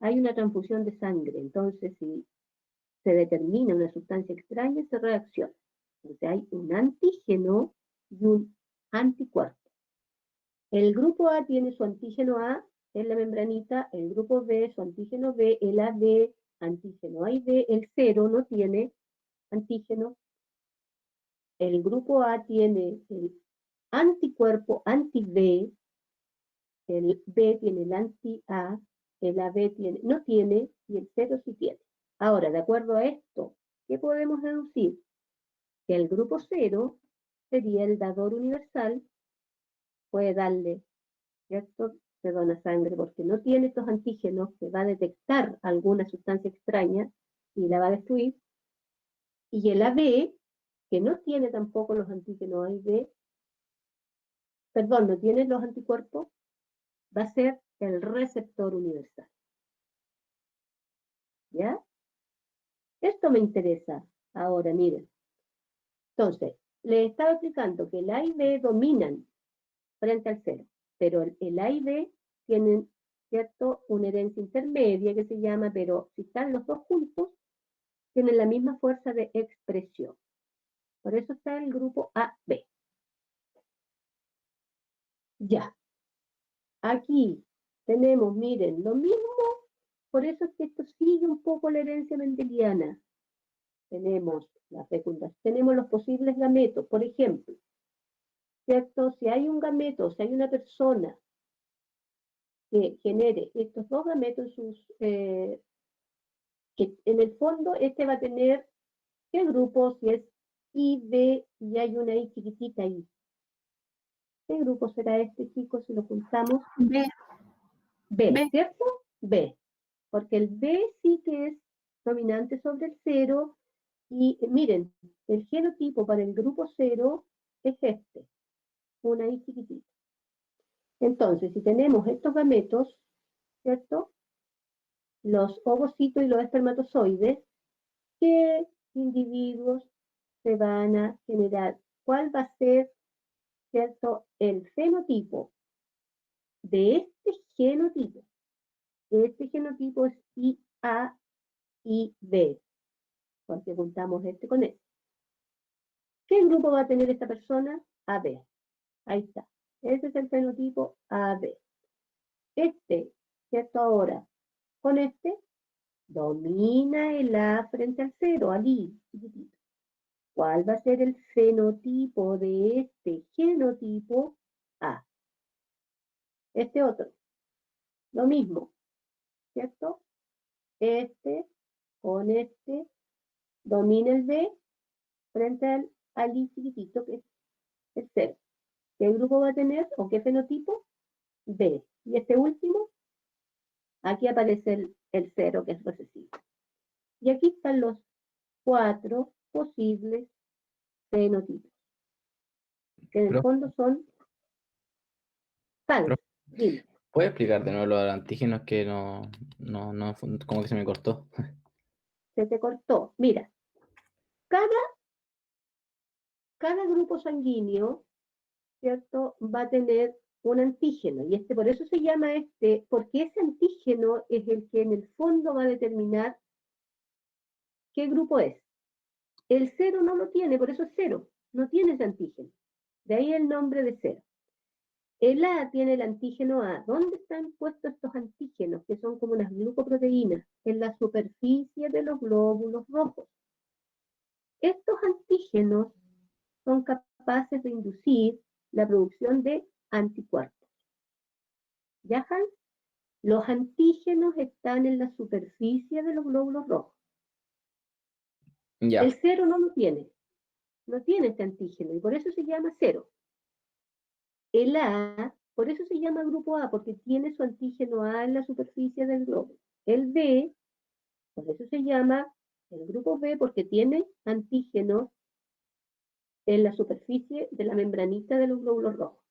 hay una transfusión de sangre. Entonces, si se determina una sustancia extraña, se reacciona. Entonces hay un antígeno y un anticuerpo. El grupo A tiene su antígeno A en la membranita, el grupo B su antígeno B, el AB, antígeno A y B, el 0 no tiene antígeno. El grupo A tiene el anticuerpo anti-B, el B tiene el anti-A, el AB no tiene, y el 0 sí tiene. Ahora, de acuerdo a esto, ¿qué podemos deducir? Que el grupo 0 sería el dador universal, puede darle, ¿cierto? Se dona sangre porque no tiene estos antígenos que va a detectar alguna sustancia extraña y la va a destruir. Y el AB, que no tiene tampoco los antígenos A y B, perdón, no tiene los anticuerpos, va a ser el receptor universal. ¿Ya? Esto me interesa. Ahora, miren. Entonces, les estaba explicando que el A y B dominan frente al 0, pero el A y B tienen, ¿cierto?, una herencia intermedia que se llama, pero si están los dos juntos, tienen la misma fuerza de expresión. Por eso está el grupo AB. Ya. Aquí tenemos, miren, lo mismo, por eso es que esto sigue un poco la herencia mendeliana. Tenemos la fecundación, tenemos los posibles gametos, por ejemplo, ¿cierto? Si hay un gameto, si hay una persona que genere estos dos gametos, que en el fondo este va a tener, ¿qué grupo? Si es I, B, y hay una I chiquitita ahí. ¿Qué grupo será este, chicos, si lo juntamos? B. B, ¿cierto? B. Porque el B sí que es dominante sobre el 0, y miren, el genotipo para el grupo 0 es este, una I chiquitita. Entonces, si tenemos estos gametos, ¿cierto?, los ovocitos y los espermatozoides, ¿qué individuos se van a generar? ¿Cuál va a ser, cierto, el fenotipo de este genotipo? Este genotipo es IA y B, porque juntamos este con este. ¿Qué grupo va a tener esta persona? AB. Ahí está. Ese es el fenotipo AB. Este, ¿cierto? Ahora, con este, domina el A frente al 0, al I, chiquitito. ¿Cuál va a ser el fenotipo de este genotipo A? Este otro. Lo mismo, ¿cierto? Este con este domina el B frente al I chiquitito, que es el 0. ¿Qué grupo va a tener o qué fenotipo? B. Y este último, aquí aparece el 0, que es recesivo. Y aquí están los 4 posibles fenotipos, que en el fondo son tales. Dime. ¿Puedes explicar de nuevo los antígenos que como que se me cortó? Se te cortó. Mira, cada grupo sanguíneo, ¿cierto?, va a tener un antígeno, y por eso se llama porque ese antígeno es el que en el fondo va a determinar qué grupo es. El 0 no lo tiene, por eso es 0, no tiene ese antígeno. De ahí el nombre de 0. El A tiene el antígeno A. ¿Dónde están puestos estos antígenos? Que son como unas glucoproteínas, en la superficie de los glóbulos rojos. Estos antígenos son capaces de inducir la producción de anticuerpos. ¿Ya, Hans? Los antígenos están en la superficie de los glóbulos rojos. Ya. El 0 no lo tiene. No tiene este antígeno y por eso se llama 0. El A, por eso se llama grupo A, porque tiene su antígeno A en la superficie del glóbulo. El B, por eso se llama el grupo B, porque tiene antígenos en la superficie de la membranita de los glóbulos rojos.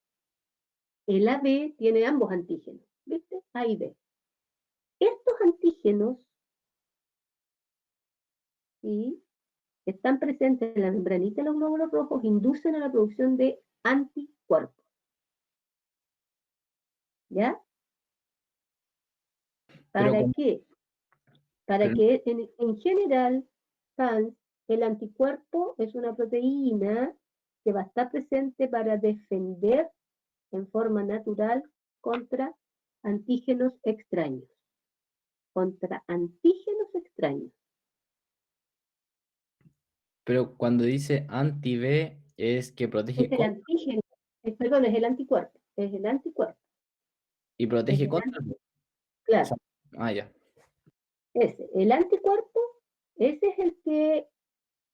El AB tiene ambos antígenos, ¿viste? A y B. Estos antígenos, ¿sí?, están presentes en la membranita de los glóbulos rojos, inducen a la producción de anticuerpos. ¿Ya? ¿Para Pero qué? Para que en general, Hans, el anticuerpo es una proteína que va a estar presente para defender en forma natural contra antígenos extraños. Contra antígenos extraños. Pero cuando dice anti-B es que protege Es el contra antígeno, perdón, es el anticuerpo. Es el anticuerpo. y protege es el contra. Claro, Ya. el anticuerpo, ese es el que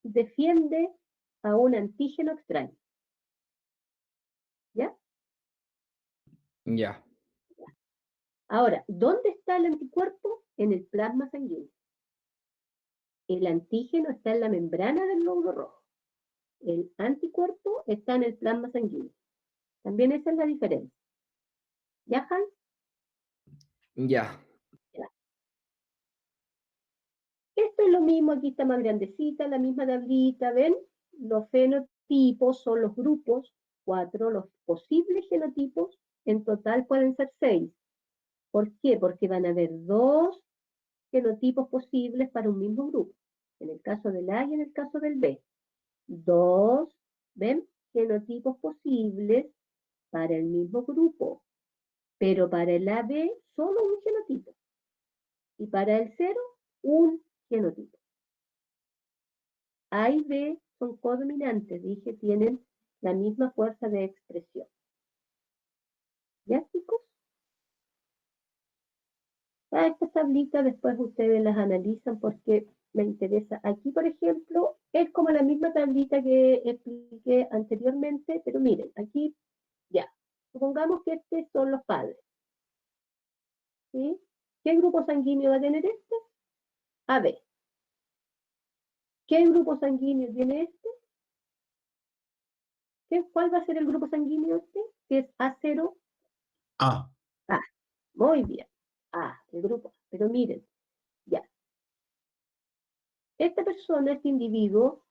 defiende a un antígeno extraño. ¿Ya? Ya. Ahora, ¿dónde está el anticuerpo? En el plasma sanguíneo. El antígeno está en la membrana del glóbulo rojo. El anticuerpo está en el plasma sanguíneo. También esa es la diferencia. ¿Ya, Hans? Ya. Esto es lo mismo, aquí está más grandecita, la misma tablita, ¿ven? Los fenotipos son los grupos, 4, los posibles genotipos, en total pueden ser 6. ¿Por qué? Porque van a haber 2 genotipos posibles para un mismo grupo. En el caso del A y en el caso del B. 2, ¿ven? Genotipos posibles para el mismo grupo. Pero para el AB, solo un genotipo. Y para el 0, un genotipo. A y B son codominantes, dije, tienen la misma fuerza de expresión. ¿Ya, chicos? Estas tablitas después ustedes las analizan porque me interesa. Aquí, por ejemplo, es como la misma tablita que expliqué anteriormente, pero miren, aquí ya. Supongamos que estos son los padres. ¿Sí? ¿Qué grupo sanguíneo va a tener este? AB. ¿Qué grupo sanguíneo tiene este? ¿Cuál va a ser el grupo sanguíneo este? Si es A0. A. A. Muy bien. A, el grupo A. Pero miren, ya. Esta persona, este individuo,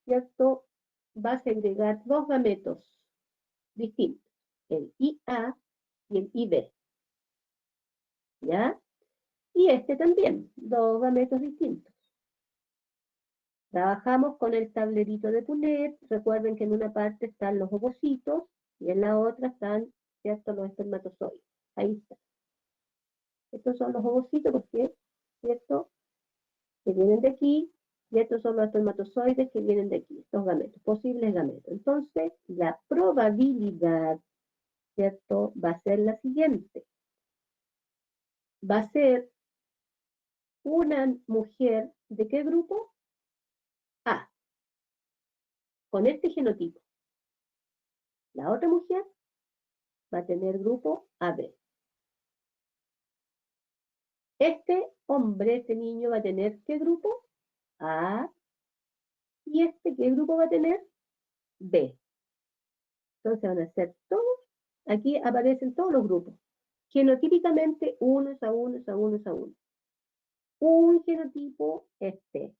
¿cierto?, va a segregar 2 gametos distintos, el IA y el IB. ¿Ya? Y este también, 2 gametos distintos. Trabajamos con el tablerito de Punnett. Recuerden que en una parte están los ovocitos y en la otra están, ¿cierto?, los espermatozoides. Ahí está. Estos son los ovocitos porque, ¿cierto?, que vienen de aquí, y estos son los espermatozoides que vienen de aquí, estos gametos, posibles gametos. Entonces, la probabilidad, ¿cierto?, va a ser la siguiente. Va a ser una mujer, ¿de qué grupo? A, con este genotipo. La otra mujer va a tener grupo AB. Este hombre, este niño va a tener ¿qué grupo? A. ¿Y este qué grupo va a tener? B. Entonces van a ser todos, aquí aparecen todos los grupos. Genotípicamente unos a unos a unos a uno. Un genotipo este.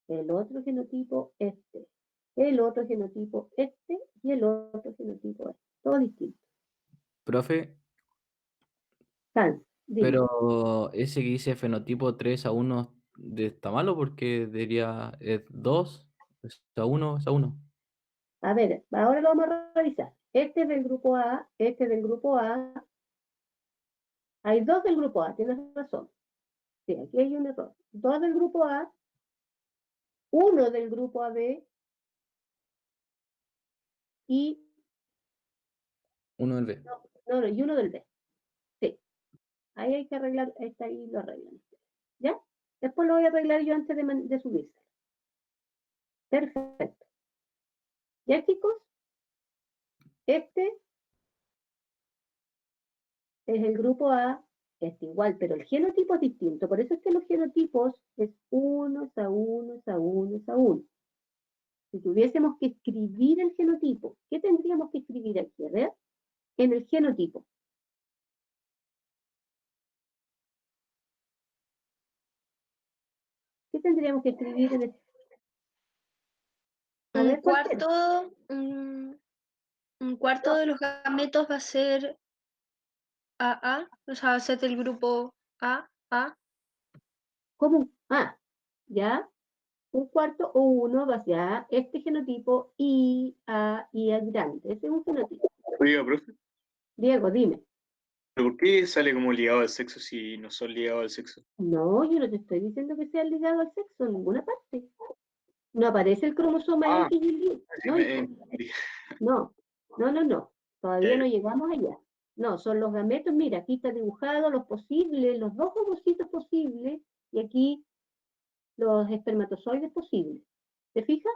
El otro genotipo este. El otro genotipo este y el otro genotipo este. Todo distinto. Profe, Hans, dime. pero ese que dice fenotipo 3-1 está malo porque diría es 2, es a 1, es a 1. A ver, ahora lo vamos a revisar. Este es del grupo A, este es del grupo A. Hay dos del grupo A, tienes razón. Sí, aquí hay un error. Dos del grupo A, uno del grupo AB y, 1 del B. no, y uno del B. Sí, ahí hay que arreglar, ahí lo arreglan. ¿Ya? Después lo voy a arreglar yo antes de subirse. Perfecto. ¿Ya, chicos? Este es el grupo A, este igual, pero el genotipo es distinto. Por eso es que los genotipos es 1, es a 1, es a 1, es a 1. Si tuviésemos que escribir el genotipo, ¿qué tendríamos que escribir aquí? A ver, en el genotipo. ¿Qué tendríamos que escribir en el... A Un ver, cualquiera. cuarto, un cuarto de los gametos va a ser AA, o sea, va a ser del grupo A. ¿Cómo? Ah, ya. Un cuarto o uno va hacia este genotipo I, A grande. Ese es un genotipo. Oiga, profe, Diego, dime. ¿pero por qué sale como ligado al sexo si no son ligados al sexo? No, yo no te estoy diciendo que sea ligado al sexo en ninguna parte. No aparece el cromosoma X y el Y. Sí, No, hijo. No, no. Todavía no llegamos allá. No, son los gametos. Mira, aquí está dibujado los posibles, los dos ovocitos posibles, y aquí los espermatozoides posibles. ¿Te fijas?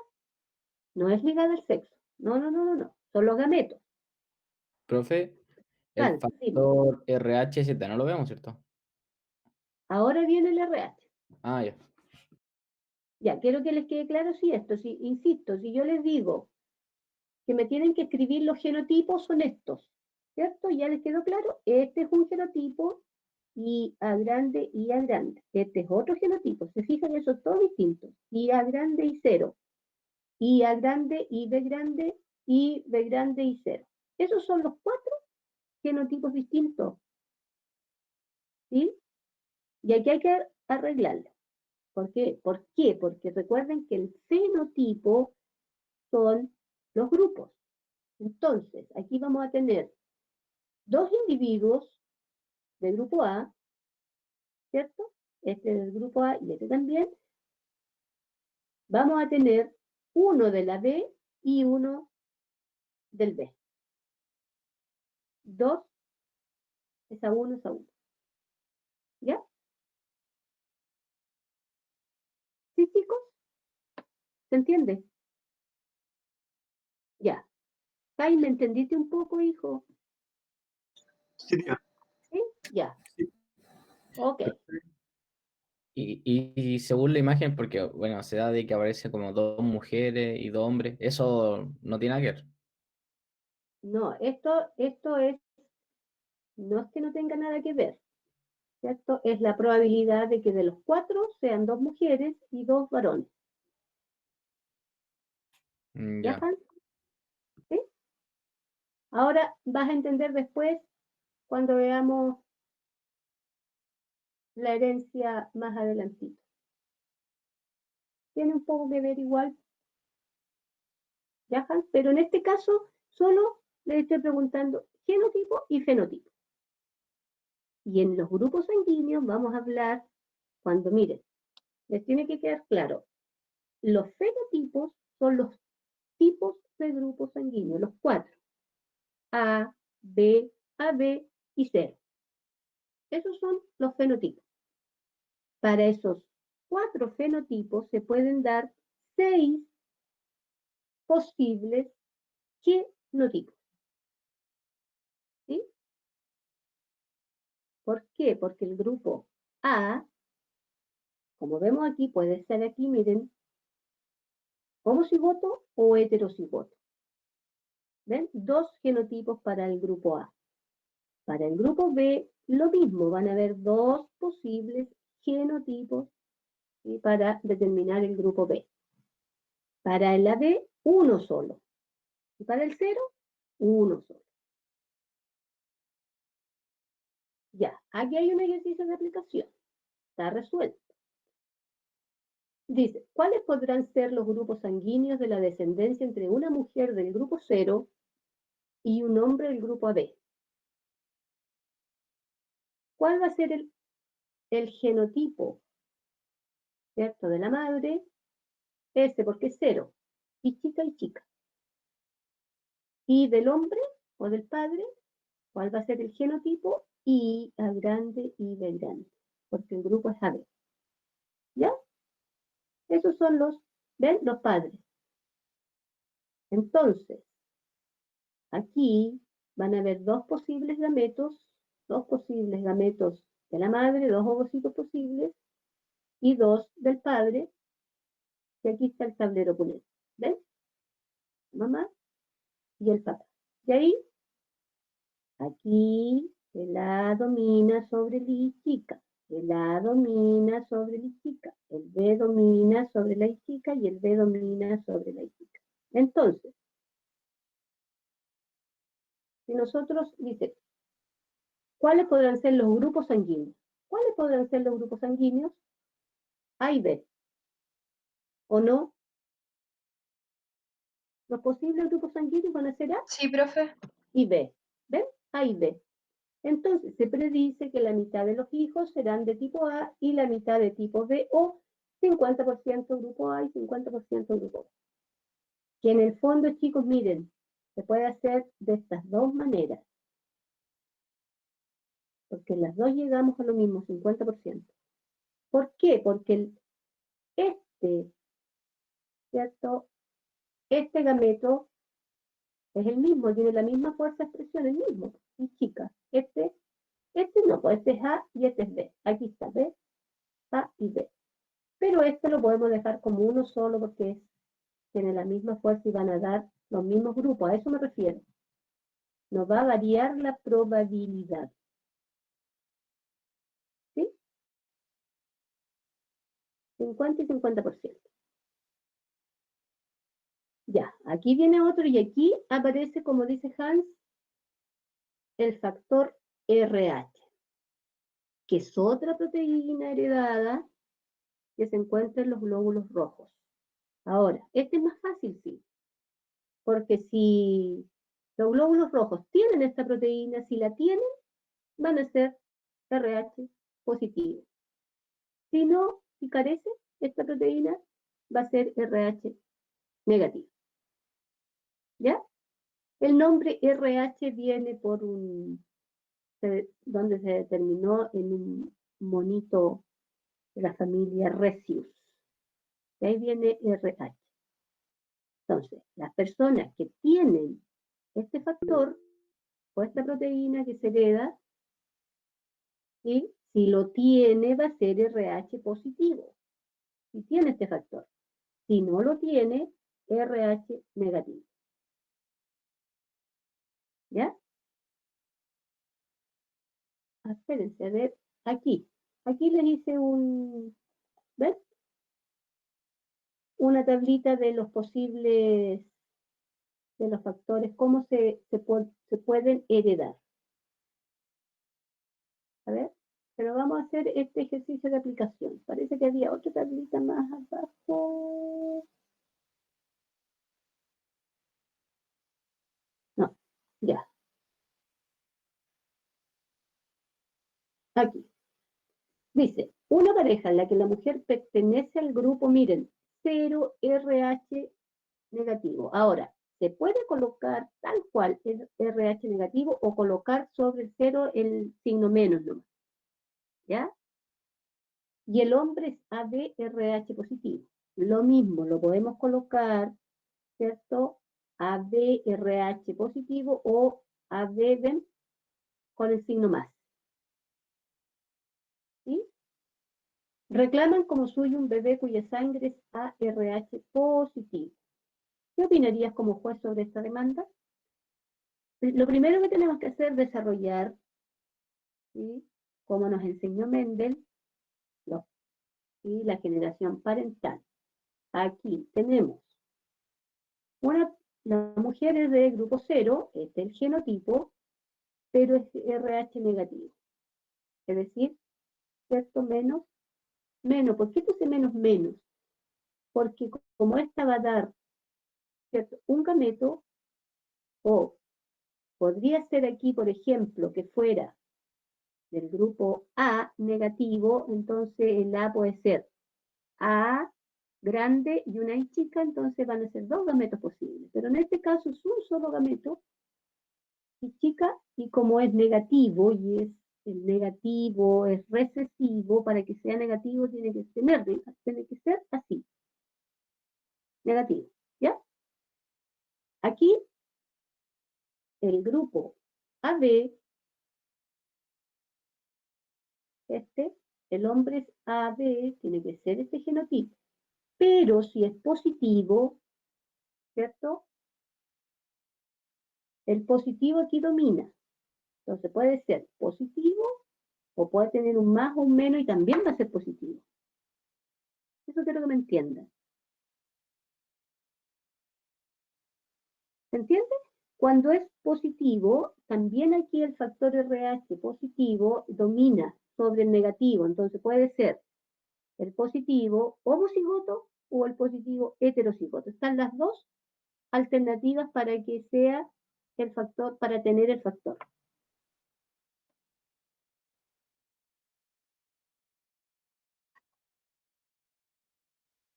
No es ligado al sexo. No. Son los gametos. Profe, el Tal, dime. factor RHZ no lo vemos, ¿cierto? Ahora viene el RH. Ah, ya. Ya, quiero que les quede claro si esto, insisto, si yo les digo que me tienen que escribir los genotipos, son estos, ¿cierto? ¿Ya les quedó claro? Este es un genotipo IA grande, IA grande. Este es otro genotipo. Se fijan que son todos distintos. IA grande y 0. IA grande, IB grande, IB grande y 0. Esos son los 4 genotipos distintos. ¿Sí? Y aquí hay que arreglarlo. ¿Por qué? Porque recuerden que el fenotipo son los grupos. Entonces, aquí vamos a tener dos individuos del grupo A, ¿cierto? Este del grupo A y este también. Vamos a tener uno de la B y uno del B. 2 es a 1, es a 1. ¿Ya? ¿Sí, chicos? ¿Se entiende? Ya. Jaime, ¿entendiste un poco, hijo? Sí, tía. ¿Sí? Ya. Sí. Ok. Y según la imagen, porque bueno, se da de que aparece como 2 mujeres y 2 hombres, eso no tiene nada que ver. No, esto es, no es que no tenga nada que ver, ¿cierto? Es la probabilidad de que de los 4 sean 2 mujeres y 2 varones. ¿Ya, Ya. Hans? ¿Sí? Ahora vas a entender después cuando veamos la herencia más adelantito. Tiene un poco que ver igual, ¿ya, Hans? Pero en este caso solo le estoy preguntando genotipo y fenotipo. Y en los grupos sanguíneos vamos a hablar cuando, miren, les tiene que quedar claro, los fenotipos son los tipos de grupos sanguíneos, los 4. A, B, AB y 0. Esos son los fenotipos. Para esos 4 fenotipos se pueden dar 6 posibles genotipos. ¿Sí? ¿Por qué? Porque el grupo A, como vemos aquí, puede ser aquí, miren, homocigoto o heterocigoto. ¿Ven? 2 genotipos para el grupo A. Para el grupo B, lo mismo, van a haber 2 posibles genotipos, ¿sí?, para determinar el grupo B. Para el AB, uno solo. Y para el 0, uno solo. Ya, aquí hay un ejercicio de aplicación. Está resuelto. Dice, ¿cuáles podrán ser los grupos sanguíneos de la descendencia entre una mujer del grupo 0 y un hombre del grupo AB? ¿Cuál va a ser el genotipo, ¿cierto?, de la madre? Este, porque es 0. Y chica. Y del hombre o del padre, ¿cuál va a ser el genotipo? Y A grande y B grande, porque el grupo es AB. ¿Ya? Esos son ¿ven? Los padres. Entonces, aquí van a haber dos posibles gametos de la madre, dos ovocitos posibles, y dos del padre, y aquí está el tablero pulente. ¿Ven? Mamá y el papá. Y ahí, aquí, el A domina sobre el I chica, el A domina sobre la I chica, el B domina sobre la I chica y el B domina sobre la I chica. Entonces, si nosotros, dice, ¿cuáles podrán ser los grupos sanguíneos? ¿Cuáles podrán ser los grupos sanguíneos? A y B. ¿O no? Los posibles grupos sanguíneos van a ser A Sí, profe. y B. ¿Ven? A y B. Entonces, se predice que la mitad de los hijos serán de tipo A y la mitad de tipo B, o 50% grupo A y 50% grupo B. Que en el fondo, chicos, miren, se puede hacer de estas dos maneras. Porque en las dos llegamos a lo mismo, 50%. ¿Por qué? Porque ¿cierto? Este gameto es el mismo, tiene la misma fuerza de expresión, el mismo. Y chica, este no, pues este es A y este es B. Aquí está B, A y B. Pero este lo podemos dejar como uno solo porque tiene la misma fuerza y van a dar los mismos grupos. A eso me refiero. No va a variar la probabilidad. ¿Sí? 50 y 50%. Ya, aquí viene otro y aquí aparece, como dice Hans, el factor RH, que es otra proteína heredada que se encuentra en los glóbulos rojos. Ahora, este es más fácil, sí, porque si los glóbulos rojos tienen esta proteína, si la tienen, van a ser RH positivo. Si no, si carece esta proteína, va a ser RH negativo. ¿Ya? El nombre RH viene por donde se determinó en un monito de la familia Rhesus. De ahí viene RH. Entonces, las personas que tienen este factor o esta proteína que se hereda, ¿sí?, si lo tiene, va a ser RH positivo. Si tiene este factor. Si no lo tiene, RH negativo. ¿Ya? Espérense, a ver, aquí les hice ¿ven? Una tablita de los posibles, de los factores, cómo se pueden heredar. A ver, pero vamos a hacer este ejercicio de aplicación. Parece que había otra tablita más abajo. No, ya. Aquí. Dice, una pareja en la que la mujer pertenece al grupo, miren, 0 RH negativo. Ahora, se puede colocar tal cual el RH negativo o colocar sobre el 0 el signo menos nomás. ¿Ya? Y el hombre es ABRH positivo. Lo mismo, lo podemos colocar, ¿cierto? ABRH positivo o ABB con el signo más. ¿Sí? Reclaman como suyo un bebé cuya sangre es ARH positivo. ¿Qué opinarías como juez sobre esta demanda? Lo primero que tenemos que hacer es desarrollar, ¿sí?, como nos enseñó Mendel, ¿sí?, la generación parental. Aquí tenemos la mujer es de grupo 0, este es el genotipo, pero es RH negativo. Es decir, ¿cierto? Menos, menos. ¿Por qué puse menos, menos? Porque como esta va a dar, ¿cierto? Un gameto, o podría ser aquí, por ejemplo, que fuera del grupo A negativo, entonces el A puede ser A grande y una I chica, entonces van a ser dos gametos posibles. Pero en este caso es un solo gameto, I chica, y como es negativo, y es el negativo es recesivo, para que sea negativo tiene que ser así, negativo, ¿ya? Aquí el grupo AB, el hombre es AB, tiene que ser este genotipo. Pero si es positivo, ¿cierto? El positivo aquí domina. Entonces puede ser positivo o puede tener un más o un menos y también va a ser positivo. Eso quiero que me entiendan. ¿Se entiende? Cuando es positivo, también aquí el factor RH positivo domina sobre el negativo. Entonces puede ser el positivo homocigoto o el positivo heterocigoto. Están las dos alternativas para que sea el factor, para tener el factor.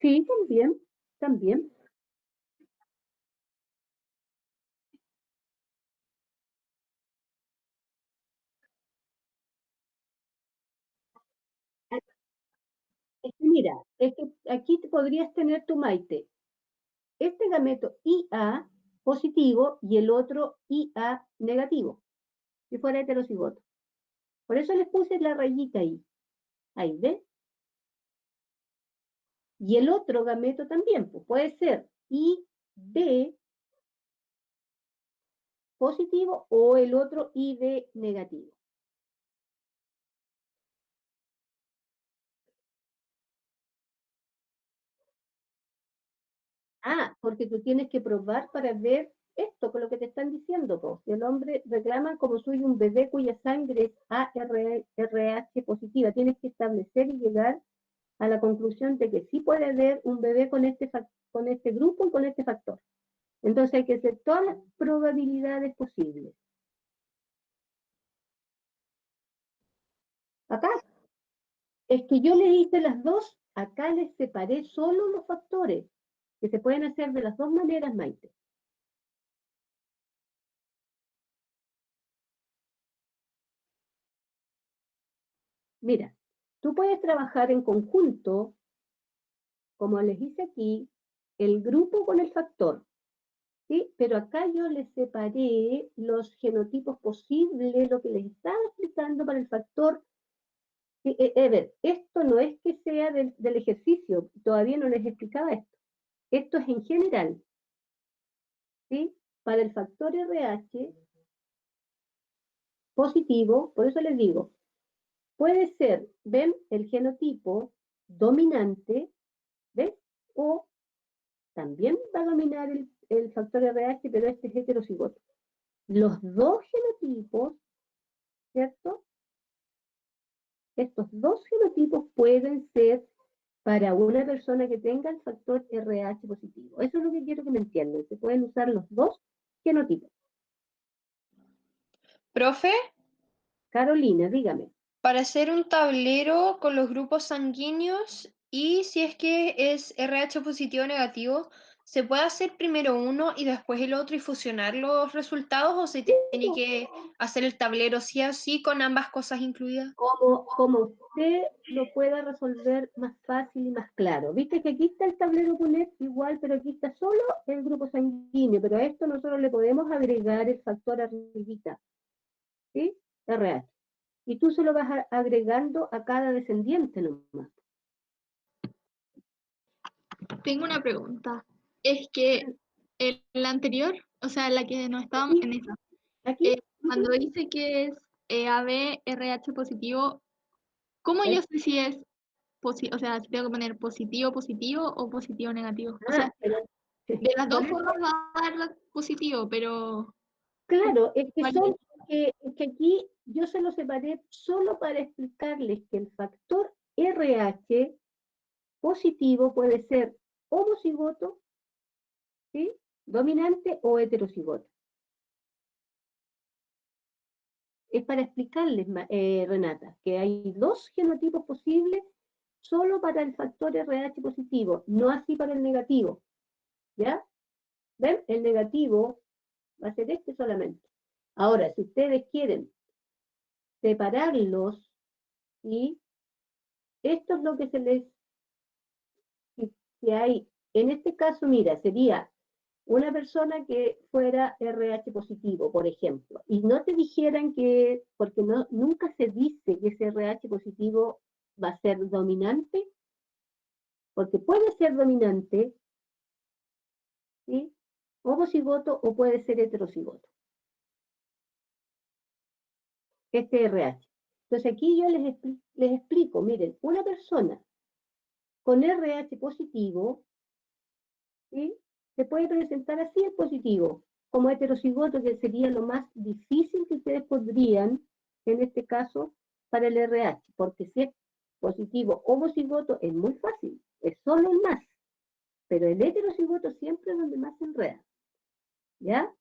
Sí, también, también. Es que mira, es que aquí podrías tener tu Maite. Este gameto IA positivo y el otro IA negativo, si fuera heterocigoto. Por eso les puse la rayita ahí. Ahí, ¿ves? Y el otro gameto también, pues puede ser IB positivo o el otro IB negativo. Ah, porque tú tienes que probar para ver esto, con lo que te están diciendo, pues. El hombre reclama como suyo un bebé cuya sangre es ARH positiva. Tienes que establecer y llegar a la conclusión de que sí puede haber un bebé con este grupo y con este factor. Entonces hay que hacer todas las probabilidades posibles. Acá, es que yo le hice las dos, acá les separé solo los factores, que se pueden hacer de las dos maneras, Maite. Mira, tú puedes trabajar en conjunto, como les hice aquí, el grupo con el factor, ¿sí? Pero acá yo les separé los genotipos posibles, lo que les estaba explicando para el factor. Sí, ver, esto no es que sea del ejercicio, todavía no les explicaba esto. Esto es en general, ¿sí? Para el factor RH positivo, por eso les digo, puede ser, ven, el genotipo dominante, ¿ves? O también va a dominar el factor RH, pero este es heterocigoto. Los dos genotipos, ¿cierto? Estos dos genotipos pueden ser para una persona que tenga el factor RH positivo. Eso es lo que quiero que me entiendan. Se pueden usar los dos genotipos. Profe, Carolina, dígame. para hacer un tablero con los grupos sanguíneos y si es que es RH positivo o negativo, ¿se puede hacer primero uno y después el otro y fusionar los resultados o se tiene que hacer el tablero sí o sí con ambas cosas incluidas? Como usted lo pueda resolver más fácil y más claro. Viste que aquí está el tablero PUNET igual, pero aquí está solo el grupo sanguíneo, pero a esto nosotros le podemos agregar el factor arribita, ¿sí? RH. Y tú se lo vas agregando a cada descendiente nomás. Tengo una pregunta. Es que en la anterior, o sea, la que no estábamos en esa, Aquí, cuando dice que es AB, RH positivo, ¿cómo yo sé si es positivo, o sea, si tengo que poner positivo, positivo o positivo, negativo? O sea, pero, de las dos por eso, formas va a dar positivo, pero claro, es que ¿cuál son, es? es que aquí yo se lo separé solo para explicarles que el factor RH positivo puede ser homocigoto, ¿sí? Dominante o heterocigoto. Es para explicarles, Renata, que hay dos genotipos posibles solo para el factor RH positivo, no así para el negativo. ¿Ya? ¿Ven? El negativo va a ser este solamente. Ahora, si ustedes quieren separarlos, ¿sí? Esto es lo que se les... que hay, en este caso, mira, sería una persona que fuera RH positivo, por ejemplo, y no te dijeran que, porque no, nunca se dice que ese RH positivo va a ser dominante, porque puede ser dominante, ¿sí? Homocigoto o puede ser heterocigoto. Este RH. Entonces aquí yo les explico, miren, una persona con RH positivo, ¿sí? Se puede presentar así el positivo, como heterocigoto, que sería lo más difícil que ustedes podrían, en este caso, para el RH, porque si es positivo homocigoto es muy fácil, es solo el más, pero el heterocigoto siempre es donde más se enreda, ¿ya?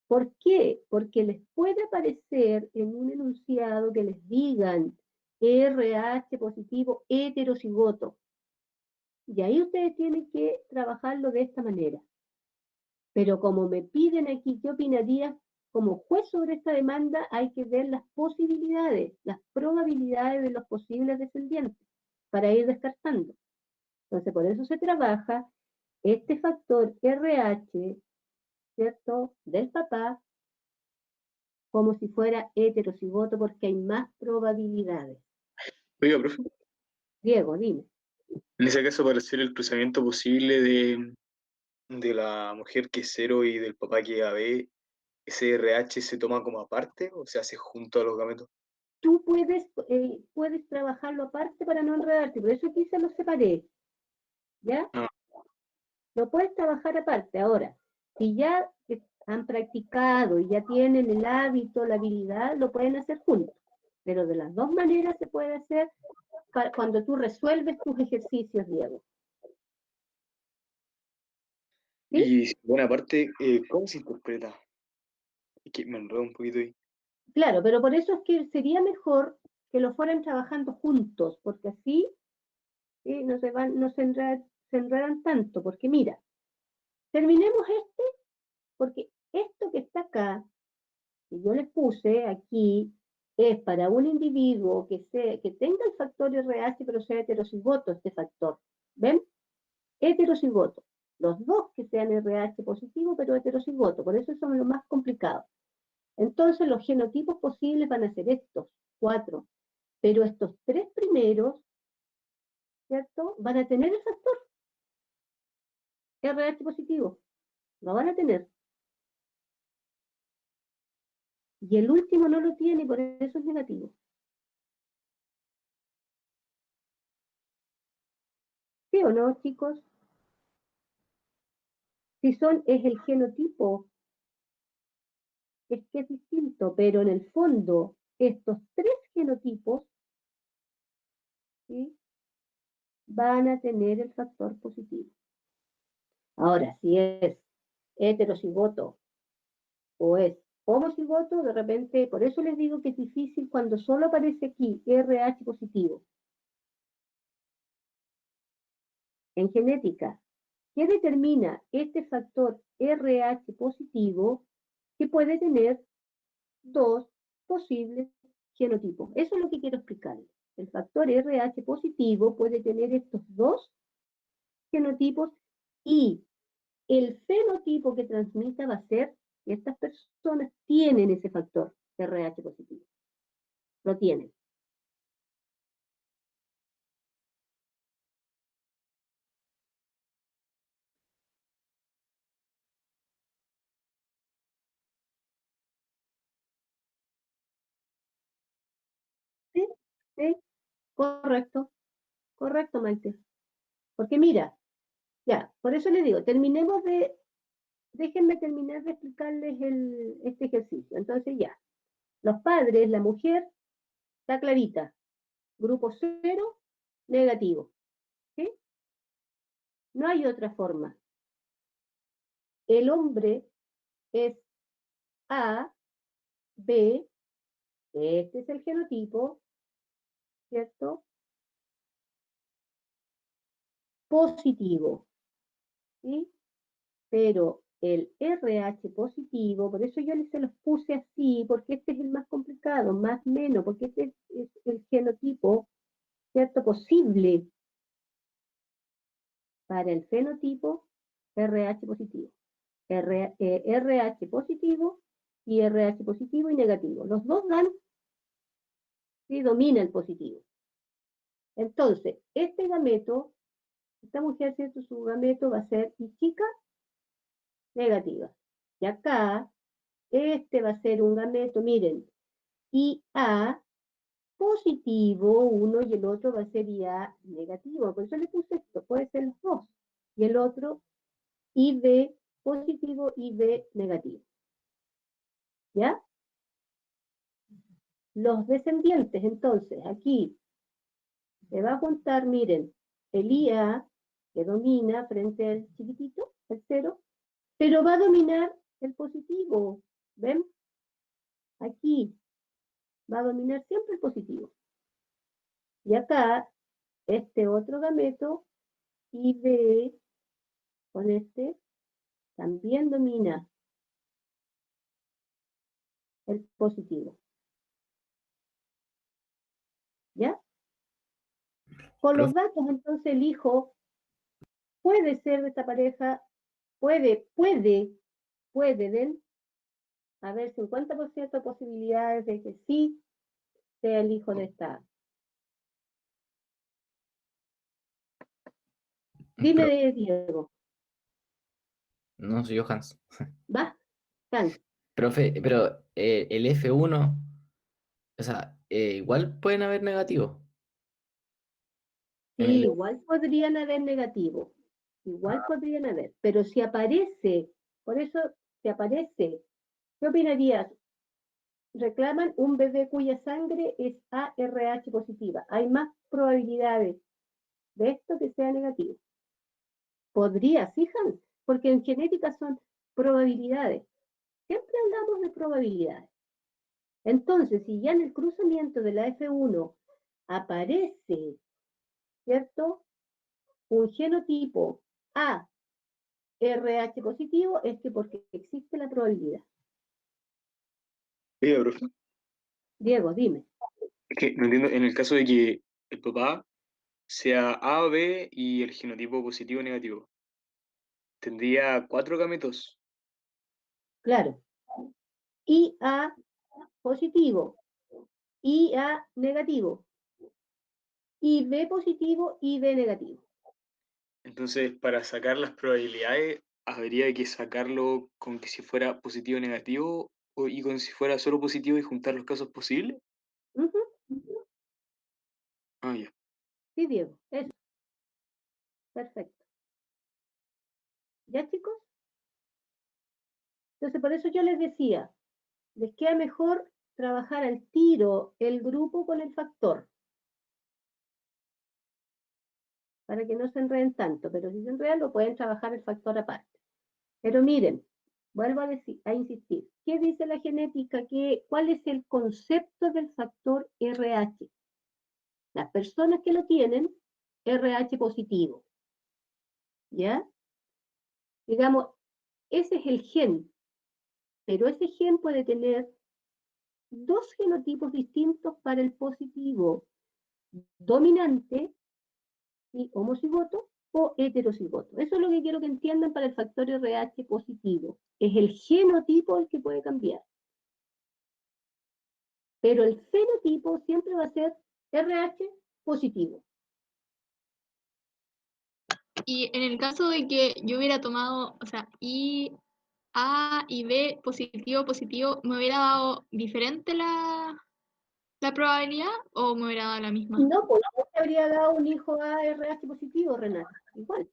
¿Por qué? Porque les puede aparecer en un enunciado que les digan RH positivo heterocigoto, y ahí ustedes tienen que trabajarlo de esta manera. Pero como me piden aquí, ¿qué opinaría? Como juez sobre esta demanda hay que ver las posibilidades, las probabilidades de los posibles descendientes, para ir descartando. Entonces, por eso se trabaja este factor RH, ¿cierto?, del papá, como si fuera heterocigoto, porque hay más probabilidades. Oiga, profe, Diego, dime. en ese caso, para hacer el cruzamiento posible de la mujer que es cero y del papá que es AB, ¿ese RH se toma como aparte o se hace junto a los gametos? Tú puedes trabajarlo aparte para no enredarte, por eso aquí se los separé, ¿ya? Ah. Lo puedes trabajar aparte. Ahora, si ya han practicado y ya tienen el hábito, la habilidad, lo pueden hacer juntos. Pero de las dos maneras se puede hacer cuando tú resuelves tus ejercicios, Diego. ¿Sí? Y buena parte, ¿cómo se interpreta? Es que me enredo un poquito ahí. Claro, pero por eso es que sería mejor que lo fueran trabajando juntos, porque así no se enredan tanto. Porque mira, terminemos porque esto que está acá, que yo les puse aquí, es para un individuo que tenga el factor RH, pero sea heterocigoto este factor. ¿Ven? Heterocigoto. Los dos que sean RH positivo, pero heterocigoto. Por eso son los más complicados. Entonces, los genotipos posibles van a ser estos 4. Pero estos 3 primeros, ¿cierto?, van a tener el factor RH positivo. Lo van a tener. Y el último no lo tiene y por eso es negativo. ¿Sí o no, chicos? Si es el genotipo, es que es distinto, pero en el fondo, estos 3 genotipos, ¿sí?, van a tener el factor positivo. Ahora, si es heterocigoto o es homocigoto, de repente, por eso les digo que es difícil cuando solo aparece aquí RH positivo. En genética, ¿qué determina este factor RH positivo que puede tener 2 posibles genotipos? Eso es lo que quiero explicarles. El factor RH positivo puede tener estos 2 genotipos y el fenotipo que transmita va a ser que estas personas tienen ese factor RH positivo. Lo tienen. ¿Sí? ¿Sí? Correcto. Correcto, Maite. Porque mira, ya, por eso les digo, déjenme terminar de explicarles este ejercicio. Entonces ya, Los padres, la mujer, está clarita. Grupo 0, negativo. ¿Sí? No hay otra forma. El hombre es A, B, este es el genotipo, ¿cierto? Positivo, ¿sí? Pero el RH positivo, por eso yo se los puse así, porque este es el más complicado, más menos, porque este es el genotipo, ¿cierto? Posible para el fenotipo RH positivo. RH positivo y RH positivo y negativo. Los dos dan, sí, domina el positivo. Entonces, este gameto, esta mujer, ¿cierto? Su gameto va a ser Y chica negativa. Y acá, este va a ser un gameto, miren, IA positivo, uno y el otro va a ser IA negativo. Por eso le puse esto, puede ser los dos. Y el otro, IB positivo, IB negativo. ¿Ya? Los descendientes, entonces, aquí se va a juntar, miren, el IA que domina frente al chiquitito, el 0, pero va a dominar el positivo. ¿Ven? Aquí va a dominar siempre el positivo. Y acá, este otro gameto, IB, con este, también domina el positivo. ¿Ya? Con los datos, entonces, el hijo puede ser de esta pareja, puede, ¿ven? A ver, 50% de posibilidades de que sí sea el hijo de esta. Dime, Diego. No, soy yo, Hans. ¿Va? Hans. Profe, pero el F1, o sea, igual pueden haber negativos. En Sí, el- igual podrían haber negativos. Igual podrían haber. Pero si aparece, por eso, si aparece, ¿qué opinarías? Reclaman un bebé cuya sangre es ARH positiva. Hay más probabilidades de esto que sea negativo. Podría, ¿sí, Hans? Porque en genética son probabilidades. Siempre hablamos de probabilidades. Entonces, si ya en el cruzamiento de la F1 aparece, ¿cierto? Un genotipo A, RH positivo, es que porque existe la probabilidad. Oiga, profe, Diego, dime. es que no entiendo, en el caso de que el papá sea A o B y el genotipo positivo o negativo, tendría 4 gametos. Claro. IA positivo, IA negativo, IB positivo, IB negativo. Entonces, para sacar las probabilidades, habría que sacarlo con que si fuera positivo o negativo y con si fuera solo positivo y juntar los casos posibles. Ujú. Ah, ya. Sí, Diego, eso. Perfecto. ¿Ya, chicos? Entonces, por eso yo les decía, les queda mejor trabajar al tiro el grupo con el factor, para que no se enreden tanto, pero si se enredan lo pueden trabajar el factor aparte. Pero miren, vuelvo a decir, a insistir, ¿qué dice la genética? ¿Cuál es el concepto del factor RH? Las personas que lo tienen, RH positivo, ¿ya? Digamos, ese es el gen, pero ese gen puede tener dos genotipos distintos para el positivo, dominante y homocigoto o heterocigoto. Eso es lo que quiero que entiendan para el factor RH positivo. Es el genotipo el que puede cambiar. Pero el fenotipo siempre va a ser RH positivo. Y en el caso de que yo hubiera tomado, o sea, A y B positivo, positivo, ¿me hubiera dado diferente la probabilidad o me hubiera dado la misma? No, pues no te habría dado un hijo ARH positivo, Renata. Igual.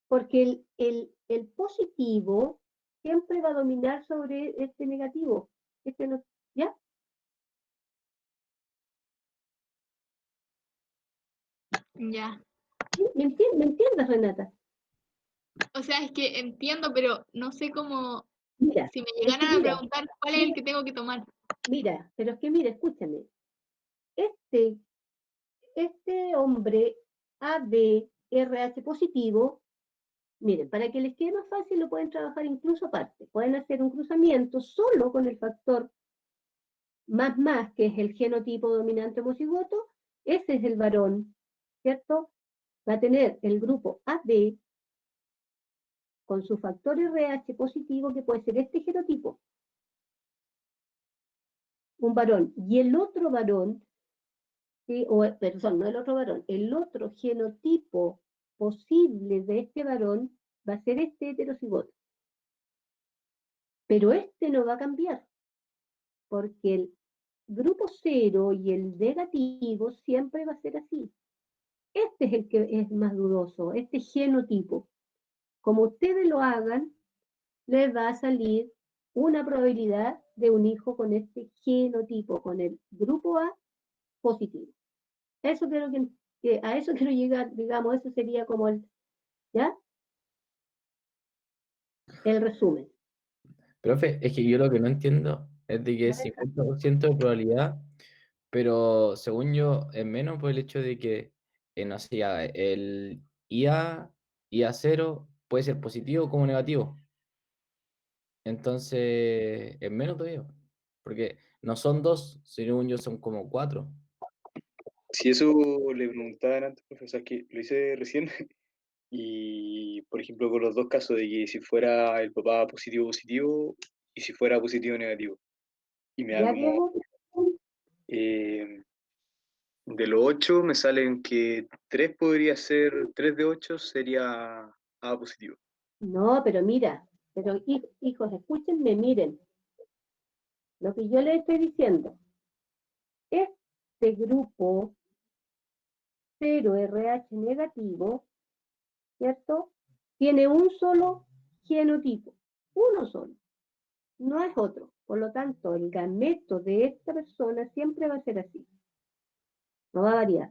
Porque el positivo siempre va a dominar sobre este negativo. Este no ¿Ya? Ya. ¿Me entiendes, Renata? O sea, es que entiendo, pero no sé cómo, Mira, si me es que llegaran a mira, preguntar cuál es el que tengo que tomar. mira, pero es que mira, escúchame. Este hombre ABRH positivo, miren, para que les quede más fácil lo pueden trabajar incluso aparte. Pueden hacer un cruzamiento solo con el factor más, que es el genotipo dominante homocigoto. Ese es el varón, ¿cierto? Va a tener el grupo AB con su factor RH positivo, que puede ser este genotipo, un varón, y el otro varón, ¿sí? Perdón, no el otro varón, el otro genotipo posible de este varón va a ser este heterocigoto. Pero este no va a cambiar, porque el grupo 0 y el negativo siempre va a ser así. Este es el que es más dudoso, este genotipo. Como ustedes lo hagan, les va a salir una probabilidad de un hijo con este genotipo, con el grupo A positivo. Eso creo que a eso quiero llegar, digamos, eso sería como el, ¿ya? El resumen. Profe, es que yo lo que no entiendo es de que es 50% de probabilidad, pero según yo es menos por el hecho de que, no sé, ya, el IA0 puede ser positivo como negativo. Entonces es menos todavía, porque no son dos, según yo son como cuatro. Si eso le preguntaban antes, profesor, que lo hice recién, y por ejemplo con los dos casos de que si fuera el papá positivo y si fuera positivo negativo. Y me da ¿Ya, como, Diego? de los 8 me salen que 3 podría ser, 3 de 8 sería A positivo. No, pero mira, pero hijos, escúchenme, miren, lo que yo les estoy diciendo. Este grupo 0RH negativo, ¿cierto? Tiene un solo genotipo, uno solo, no es otro. Por lo tanto, el gameto de esta persona siempre va a ser así, no va a variar.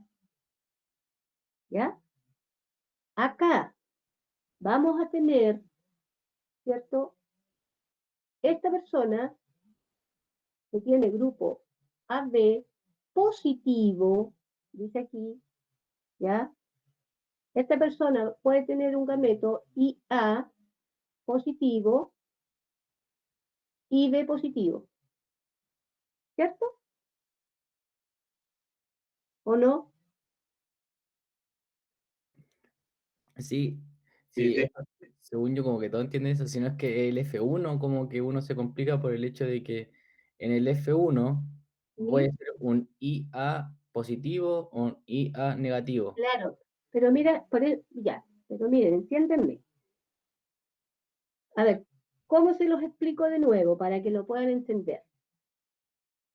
¿Ya? Acá vamos a tener, ¿cierto? Esta persona que tiene grupo AB positivo, dice aquí, ¿ya? Esta persona puede tener un gameto IA positivo y B positivo, ¿cierto? ¿O no? Sí, Sí, sí, sí. según yo como que todo entiende eso, sino es que el F1 como que uno se complica por el hecho de que en el F1 puede ¿Sí? ser un IA positivo o un IA negativo. Claro, pero mira, ya, pero miren, entiéndenme. A ver, ¿cómo se los explico de nuevo para que lo puedan entender?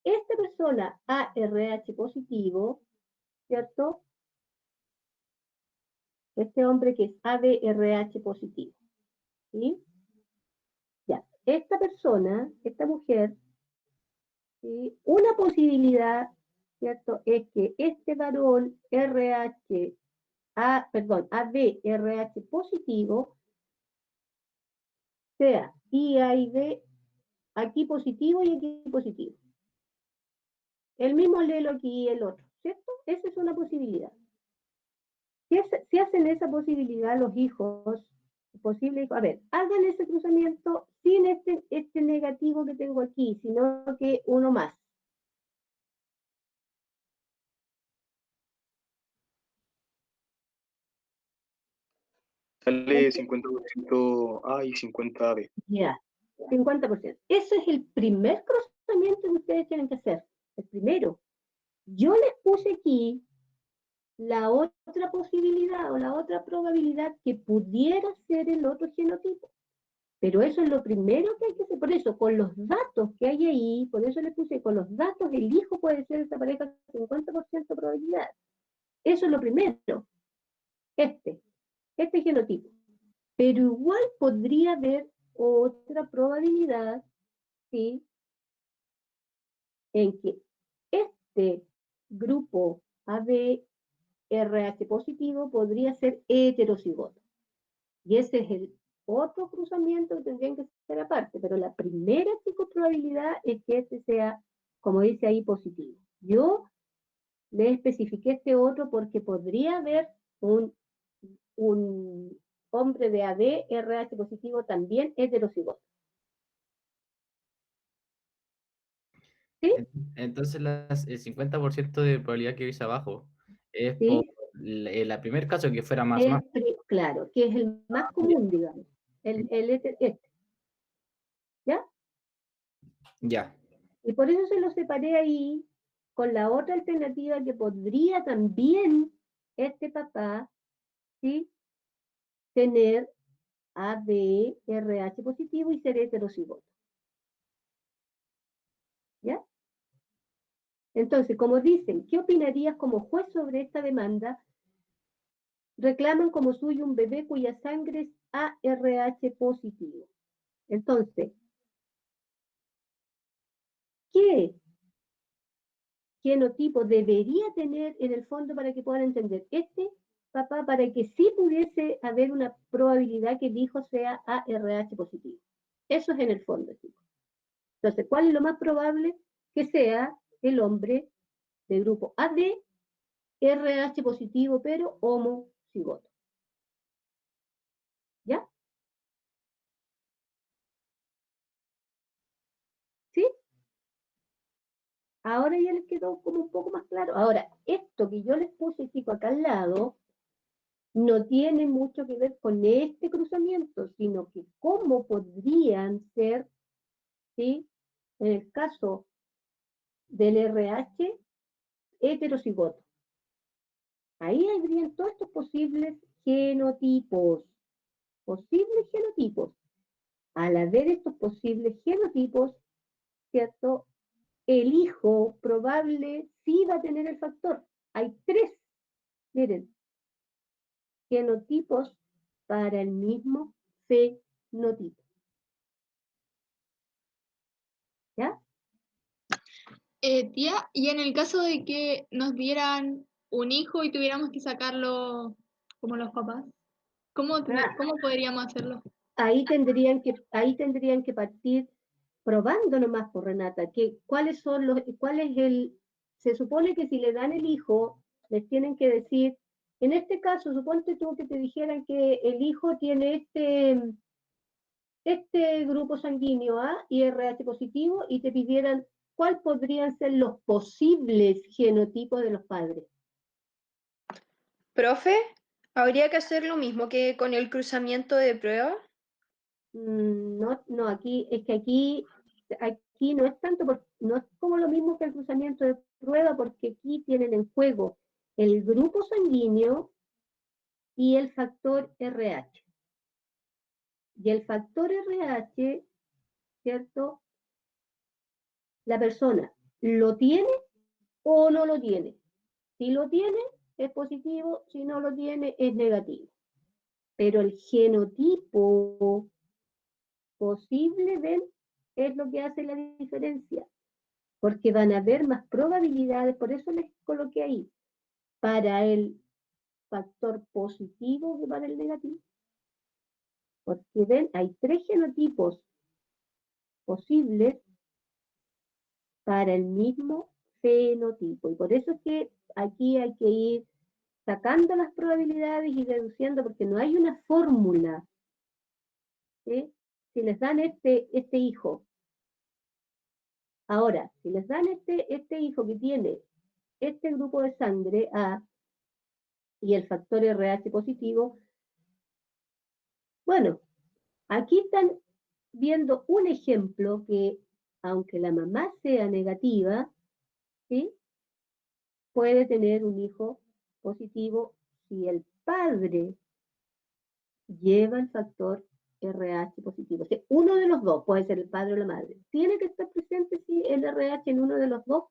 Esta persona ARH positivo, ¿cierto? Este hombre que es ABRH positivo, ¿sí? Ya, esta persona, esta mujer, ¿sí? Una posibilidad, ¿cierto? Es que este varón ABRH positivo sea IA y B aquí positivo y aquí positivo. El mismo léelo aquí y el otro, ¿cierto? Esa es una posibilidad. Si hacen esa posibilidad los hijos, posible hijo, a ver, hagan ese cruzamiento sin este negativo que tengo aquí, sino que uno más. Sale 50% A y 50 B. Ya, 50%. Ese es el primer cruzamiento que ustedes tienen que hacer. El primero. Yo les puse aquí la otra posibilidad o la otra probabilidad que pudiera ser el otro genotipo. Pero eso es lo primero que hay que hacer. Por eso, con los datos que hay ahí, por eso le puse, con los datos, el hijo puede ser esa pareja 50% probabilidad. Eso es lo primero. Este genotipo. Pero igual podría haber otra probabilidad, ¿sí? en que este grupo AB RH positivo podría ser heterocigoto. Y ese es el otro cruzamiento que tendrían que ser aparte, pero la primera probabilidad es que este sea, como dice ahí, positivo. Yo le especifiqué este otro porque podría haber un hombre de AB, RH positivo también heterocigoto. ¿Sí? Entonces el 50% de probabilidad que veis abajo es ¿Sí? por el primer caso que fuera más. Claro, que es el más común, digamos. Este. ¿Ya? Ya. Y por eso se lo separé ahí con la otra alternativa que podría también este papá, ¿sí?, tener AB, RH positivo y ser heterocigoto. ¿Ya? Entonces, como dicen, ¿qué opinarías como juez sobre esta demanda? Reclaman como suyo un bebé cuya sangre es ARH positivo. Entonces, ¿qué genotipo debería tener en el fondo para que puedan entender este papá, para que sí pudiese haber una probabilidad que el hijo sea ARH positivo? Eso es en el fondo, chicos. Entonces, ¿cuál es lo más probable? Que sea el hombre de grupo AB, RH positivo, pero homocigoto. ¿Ya? ¿Sí? Ahora ya les quedó como un poco más claro. Ahora, esto que yo les puse, chicos, acá al lado, no tiene mucho que ver con este cruzamiento, sino que cómo podrían ser, ¿sí?, en el caso del RH heterocigoto. Ahí habrían todos estos posibles genotipos. Posibles genotipos. Al haber estos posibles genotipos, ¿cierto?, el hijo probable sí va a tener el factor. Hay 3, miren, genotipos para el mismo fenotipo. ¿Ya? Tía, y en el caso de que nos dieran un hijo y tuviéramos que sacarlo como los papás, ¿cómo podríamos hacerlo? Ahí tendrían que partir probando nomás por Renata, que se supone que si le dan el hijo, les tienen que decir, en este caso, suponte tú que te dijeran que el hijo tiene este grupo sanguíneo A y RH positivo y te pidieran cuál podrían ser los posibles genotipos de los padres. Profe, ¿habría que hacer lo mismo que con el cruzamiento de prueba? No, aquí no es tanto, no es como lo mismo que el cruzamiento de prueba, porque aquí tienen en juego el grupo sanguíneo y el factor RH. Y el factor RH, ¿cierto? La persona lo tiene o no lo tiene. Si lo tiene, es positivo; si no lo tiene, es negativo. Pero el genotipo posible, ¿ven?, es lo que hace la diferencia, porque van a haber más probabilidades, por eso les coloqué ahí, para el factor positivo que para el negativo. Porque ven, hay 3 genotipos posibles para el mismo fenotipo, y por eso es que aquí hay que ir sacando las probabilidades y reduciendo, porque no hay una fórmula. ¿Sí? Si les dan este hijo, ahora, si les dan este hijo que tiene este grupo de sangre A y el factor RH positivo, bueno, aquí están viendo un ejemplo que, aunque la mamá sea negativa, ¿sí?, puede tener un hijo positivo si el padre lleva el factor RH positivo. O sea, uno de los dos, puede ser el padre o la madre, tiene que estar presente, sí, el RH en uno de los dos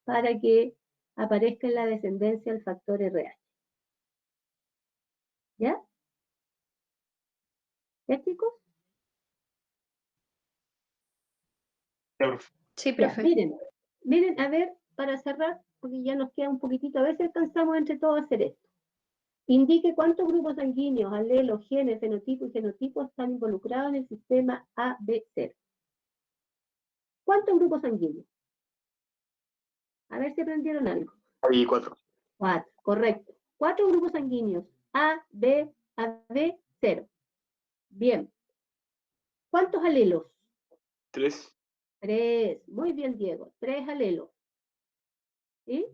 para que aparezca en la descendencia el factor RH. ¿Ya? ¿Ya, chicos? Sí, Ya, profe. miren, Miren, a ver, para cerrar, porque ya nos queda un poquitito, a ver si alcanzamos entre todos a hacer esto. Indique cuántos grupos sanguíneos, alelos, genes, fenotipos y genotipos están involucrados en el sistema ABC. ¿Cuántos grupos sanguíneos? A ver si aprendieron algo. Hay 4. 4, correcto. 4 grupos sanguíneos. A, B, AB, 0. Bien. ¿Cuántos alelos? 3. 3. Muy bien, Diego. 3 alelos. ¿Sí?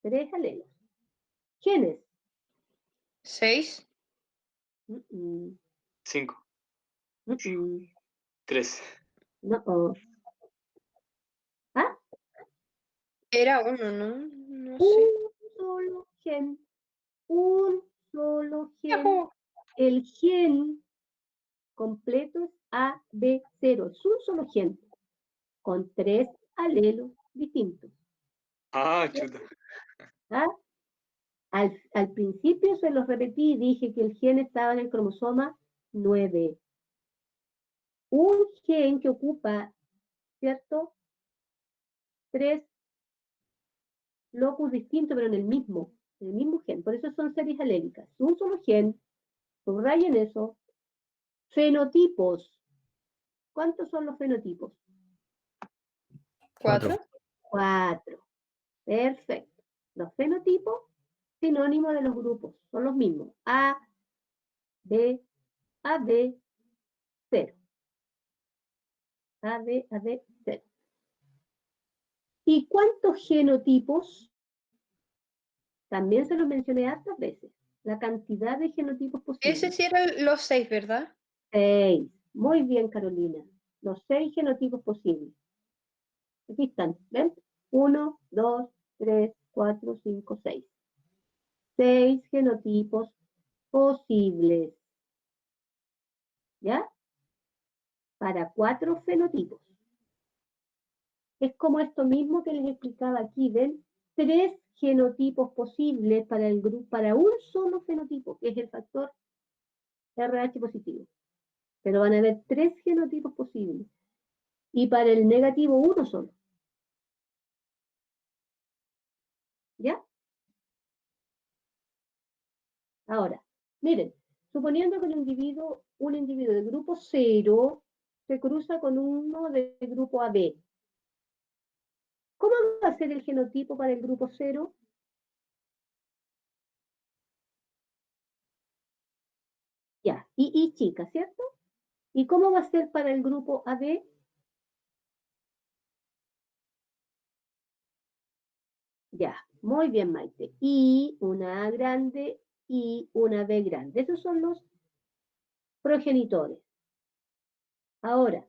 3 alelos. Genes. 6. 5. 3. 3. No. ¿Ah? Era uno, ¿no? No sé. Un solo gen. Un solo gen. Yahoo. El gen completo es AB0. Es un solo gen. Con 3 alelos distintos. Ah, chuta. ¿Ah? Al principio se los repetí y dije que el gen estaba en el cromosoma 9. Un gen que ocupa, ¿cierto? 3 locus distintos, pero en el mismo gen. Por eso son series alélicas. Un solo gen, subrayen eso. Fenotipos. ¿Cuántos son los fenotipos? 4. 4. Perfecto. Los fenotipos, sinónimos de los grupos, son los mismos. A, B, AB, 0. A, B, 0. ¿Y cuántos genotipos? También se los mencioné hartas veces. La cantidad de genotipos posibles. Ese sí eran los 6, ¿verdad? 6. Muy bien, Carolina. Los 6 genotipos posibles. Aquí están, ¿ven? 1, 2, 3, 4, 5, 6. 6 genotipos posibles. ¿Ya? Para 4 fenotipos. Es como esto mismo que les explicaba aquí, ¿ven? 3 genotipos posibles para el grupo, para un solo fenotipo, que es el factor RH positivo. Pero van a haber 3 genotipos posibles. Y para el negativo, uno solo. ¿Ya? Ahora, miren, suponiendo que un individuo de grupo 0 se cruza con uno de grupo AB. ¿Cómo va a ser el genotipo para el grupo 0? Ya, y chica, ¿cierto? ¿Y cómo va a ser para el grupo AB? Ya, muy bien, Maite. Y una A grande y una B grande. Esos son los progenitores. Ahora,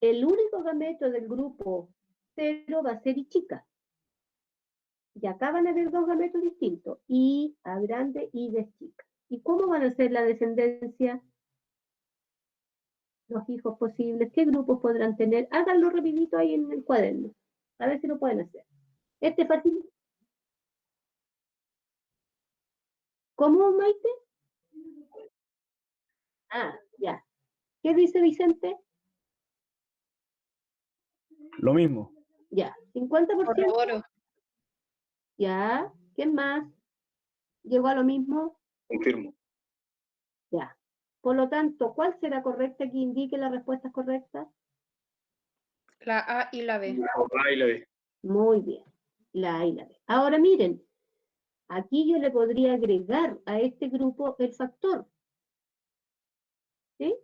el único gameto del grupo 0 va a ser Y chica. Y acá van a haber 2 gametos distintos. Y A grande y B chica. ¿Y cómo van a ser la descendencia? Los hijos posibles. ¿Qué grupos podrán tener? Háganlo rapidito ahí en el cuaderno. A ver si lo pueden hacer. Este es fácil. ¿Cómo, Maite? Ah, ya. ¿Qué dice Vicente? Lo mismo. Ya. 50%. Oro. Ya. ¿Quién más? ¿Llegó a lo mismo? Confirmo. Ya. Por lo tanto, ¿cuál será correcta que indique las respuestas correctas? La A y la B. La A y la B. Muy bien. La A y la B. Ahora miren, aquí yo le podría agregar a este grupo el factor. ¿Sí?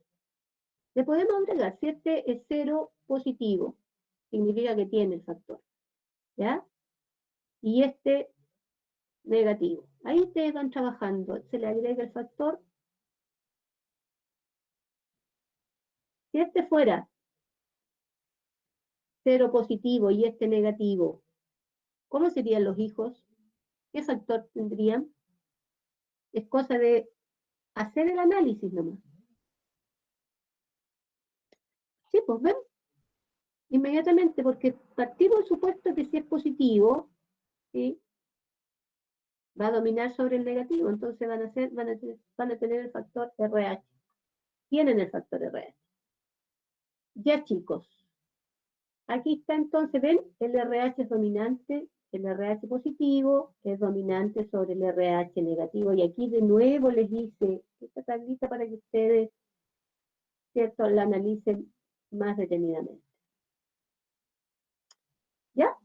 Le podemos agregar, si este es 0 positivo, significa que tiene el factor. ¿Ya? Y este negativo. Ahí ustedes van trabajando. Se le agrega el factor. Si este fuera 0 positivo y este negativo, ¿cómo serían los hijos? ¿Qué factor tendrían? Es cosa de hacer el análisis nomás. Sí, pues ven. Inmediatamente, porque partimos del supuesto que si es positivo, ¿sí? Va a dominar sobre el negativo, entonces van a tener el factor RH. Tienen el factor RH. Ya, chicos. Aquí está entonces, ¿ven? El RH es dominante, el RH positivo es dominante sobre el RH negativo. Y aquí de nuevo les hice esta tablita para que ustedes, ¿cierto?, la analicen más detenidamente. ¿Ya?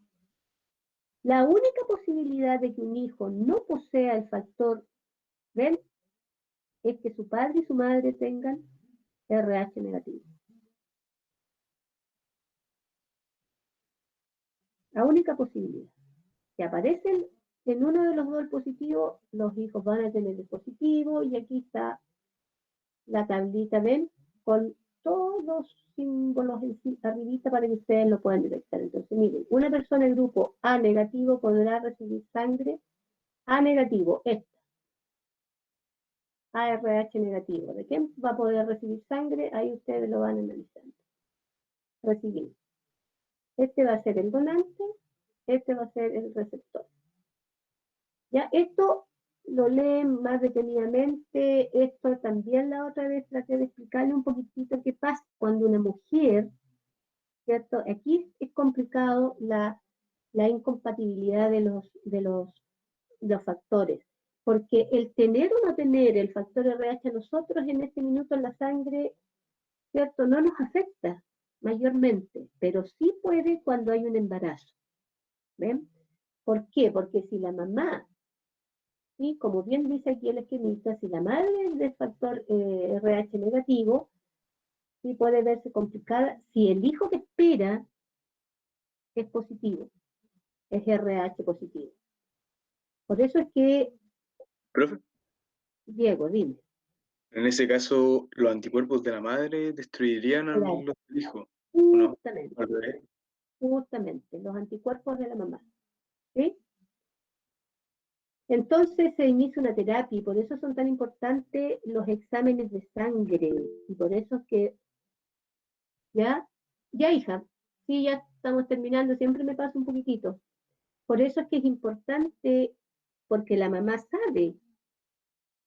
La única posibilidad de que un hijo no posea el factor, ¿ven?, es que su padre y su madre tengan RH negativo. La única posibilidad. Si aparecen en uno de los dos positivos, los hijos van a tener el positivo, y aquí está la tablita, ¿ven?, con todos los símbolos arribita para que ustedes lo puedan detectar. Entonces, miren, una persona del grupo A negativo podrá recibir sangre A negativo, esta. ARH negativo. ¿De quién va a poder recibir sangre? Ahí ustedes lo van analizando. Recibir. Este va a ser el donante, este va a ser el receptor. Ya, esto lo leen más detenidamente. Esto también la otra vez traté de explicarle un poquitito qué pasa cuando una mujer, ¿cierto? Aquí es complicado la incompatibilidad de los factores, porque el tener o no tener el factor RH a nosotros en este minuto en la sangre, ¿cierto?, no nos afecta mayormente, pero sí puede cuando hay un embarazo. ¿Ven? ¿Por qué? Porque si la mamá, ¿sí?, como bien dice aquí el esquemita, si la madre es del factor RH negativo, sí puede verse complicada si el hijo que espera es positivo, es RH positivo. Por eso es que, Profe, Diego, dime. en ese caso, los anticuerpos de la madre destruirían a Claro. los del hijo, ¿o no? Justamente, Al revés. justamente, los anticuerpos de la mamá. ¿Sí? Entonces se inicia una terapia, y por eso son tan importantes los exámenes de sangre, y por eso es que, ya, hija, sí, ya estamos terminando, siempre me pasa un poquitito. Por eso es que es importante, porque la mamá sabe,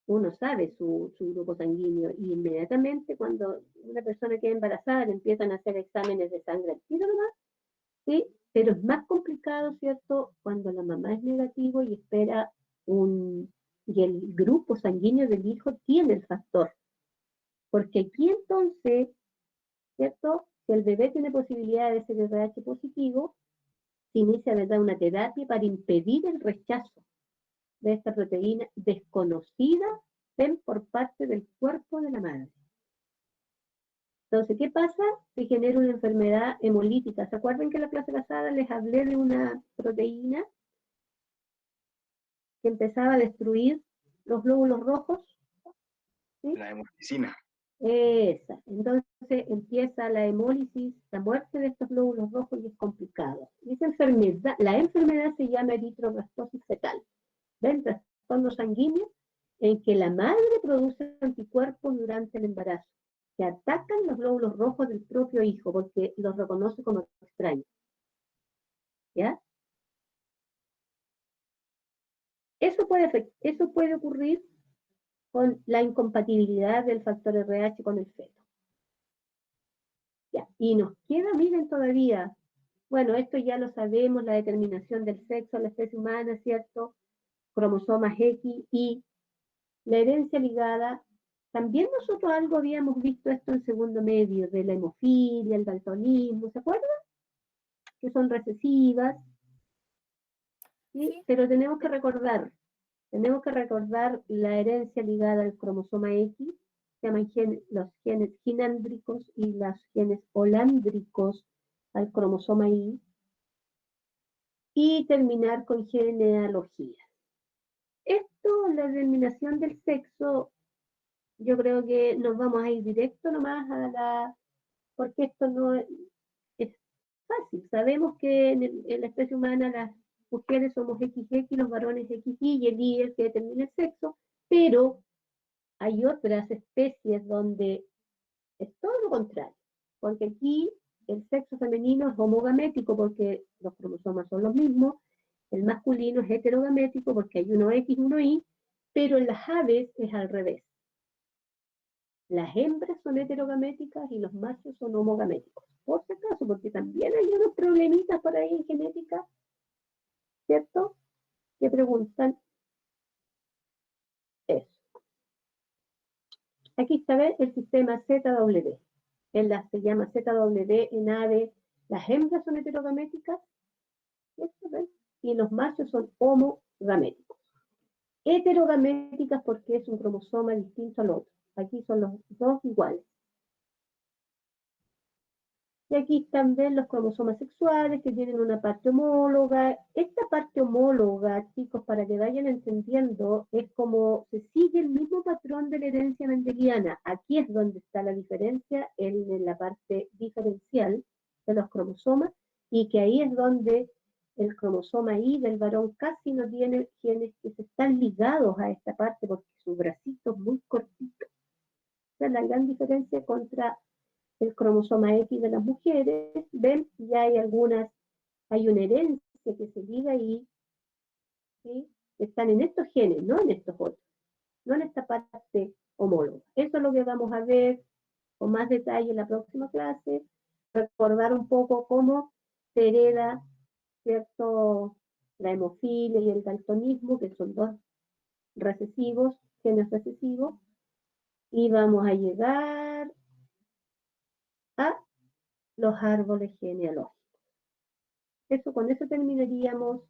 uno sabe su grupo sanguíneo, y inmediatamente cuando una persona queda embarazada le empiezan a hacer exámenes de sangre al tiro nomás, ¿sí? Pero es más complicado, ¿cierto?, cuando la mamá es negativo y espera y el grupo sanguíneo del hijo tiene el factor. Porque aquí entonces, ¿cierto?, si el bebé tiene posibilidad de ser RH positivo, se inicia, ¿verdad?, una terapia para impedir el rechazo de esta proteína desconocida, ¿ven?, por parte del cuerpo de la madre. Entonces, ¿qué pasa? Se genera una enfermedad hemolítica. ¿Se acuerdan que en la clase pasada les hablé de una proteína que empezaba a destruir los glóbulos rojos? ¿Sí? La hemolicina. Esa. Entonces empieza la hemólisis, la muerte de estos glóbulos rojos, y es complicado. Y esa enfermedad, la enfermedad se llama eritroblastosis fetal. ¿Ven? Trastorno sanguíneo en que la madre produce anticuerpos durante el embarazo, que atacan los glóbulos rojos del propio hijo, porque los reconoce como extraños. ¿Ya? Eso puede ocurrir con la incompatibilidad del factor RH con el feto. Ya. Y nos queda, miren, todavía, bueno, esto ya lo sabemos, la determinación del sexo en la especie humana, ¿cierto? Cromosomas X, y la herencia ligada. También nosotros algo habíamos visto esto en segundo medio, de la hemofilia, el daltonismo, ¿se acuerdan? Que son recesivas. ¿Sí? Sí. Pero tenemos que recordar la herencia ligada al cromosoma X, se llaman los genes ginándricos y los genes holándricos al cromosoma Y, y terminar con genealogía. Esto, la determinación del sexo, yo creo que nos vamos a ir directo nomás porque esto no es fácil. Sabemos que en la especie humana las mujeres somos XX, los varones XY, y el Y es el que determina el sexo, pero hay otras especies donde es todo lo contrario, porque aquí el sexo femenino es homogamético porque los cromosomas son los mismos, el masculino es heterogamético porque hay uno X y uno Y, pero en las aves es al revés. Las hembras son heterogaméticas y los machos son homogaméticos. Por si acaso, porque también hay unos problemitas por ahí en genética, ¿cierto? Que preguntan eso. Aquí está el sistema ZW. Se llama ZW en ave. Las hembras son heterogaméticas, ¿cierto? ¿Ven? Y los machos son homogaméticos. Heterogaméticas porque es un cromosoma distinto al otro. Aquí son los dos iguales. Y aquí están los cromosomas sexuales que tienen una parte homóloga. Esta parte homóloga, chicos, para que vayan entendiendo, es como se sigue el mismo patrón de la herencia mendeliana. Aquí es donde está la diferencia en la parte diferencial de los cromosomas, y que ahí es donde el cromosoma Y del varón casi no tiene genes que se están ligados a esta parte porque su bracito es muy cortito. Esa es la gran diferencia contra el cromosoma X de las mujeres. Ven, ya hay una herencia que se liga ahí, ¿sí? Están en estos genes, no en estos otros, no en esta parte homóloga. Eso es lo que vamos a ver con más detalle en la próxima clase, recordar un poco cómo se hereda, ¿cierto?, la hemofilia y el daltonismo, que son dos recesivos, genes recesivos, y vamos a llegar a los árboles genealógicos. Con eso terminaríamos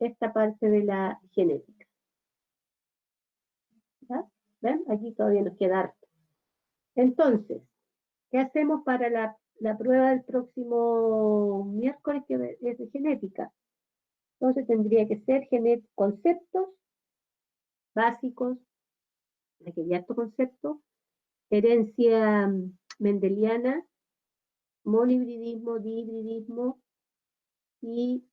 esta parte de la genética. ¿Ya? ¿Ven? Aquí todavía nos queda harto. Entonces, ¿qué hacemos para la prueba del próximo miércoles, que es de genética? Entonces tendría que ser conceptos básicos, aquí hay harto concepto, herencia mendeliana, monhibridismo, dihibridismo, y